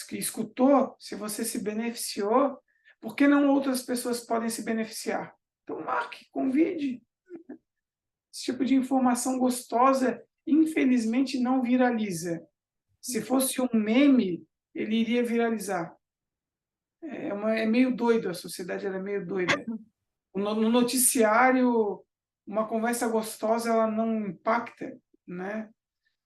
Que escutou, se você se beneficiou, por que não outras pessoas podem se beneficiar? Então marque, convide. Esse tipo de informação gostosa, infelizmente, não viraliza. Se fosse um meme, ele iria viralizar. É meio doido, a sociedade ela é meio doida. No noticiário, uma conversa gostosa ela não impacta, né?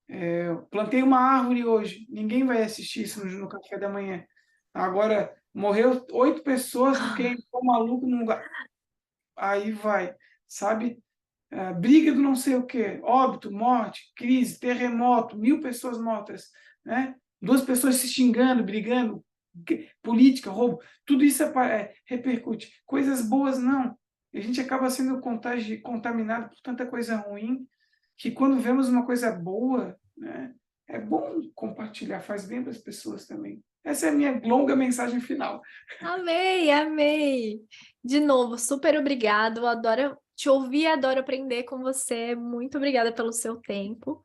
Eu plantei uma árvore hoje, ninguém vai assistir isso no café da manhã. Agora, morreu 8 pessoas porque entrou um maluco num lugar. Aí vai, sabe? Briga do não sei o quê, óbito, morte, crise, terremoto, 1000 pessoas mortas, né? 2 pessoas se xingando, brigando, política, roubo, tudo isso repercute. Coisas boas, não. A gente acaba sendo contaminado por tanta coisa ruim, que quando vemos uma coisa boa, né, é bom compartilhar, faz bem para as pessoas também. Essa é a minha longa mensagem final. Amei, amei. De novo, super obrigado. Adoro te ouvir, adoro aprender com você. Muito obrigada pelo seu tempo,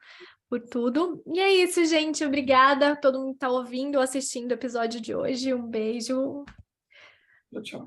por tudo. E é isso, gente. Obrigada a todo mundo que está ouvindo ou assistindo o episódio de hoje. Um beijo. Tchau.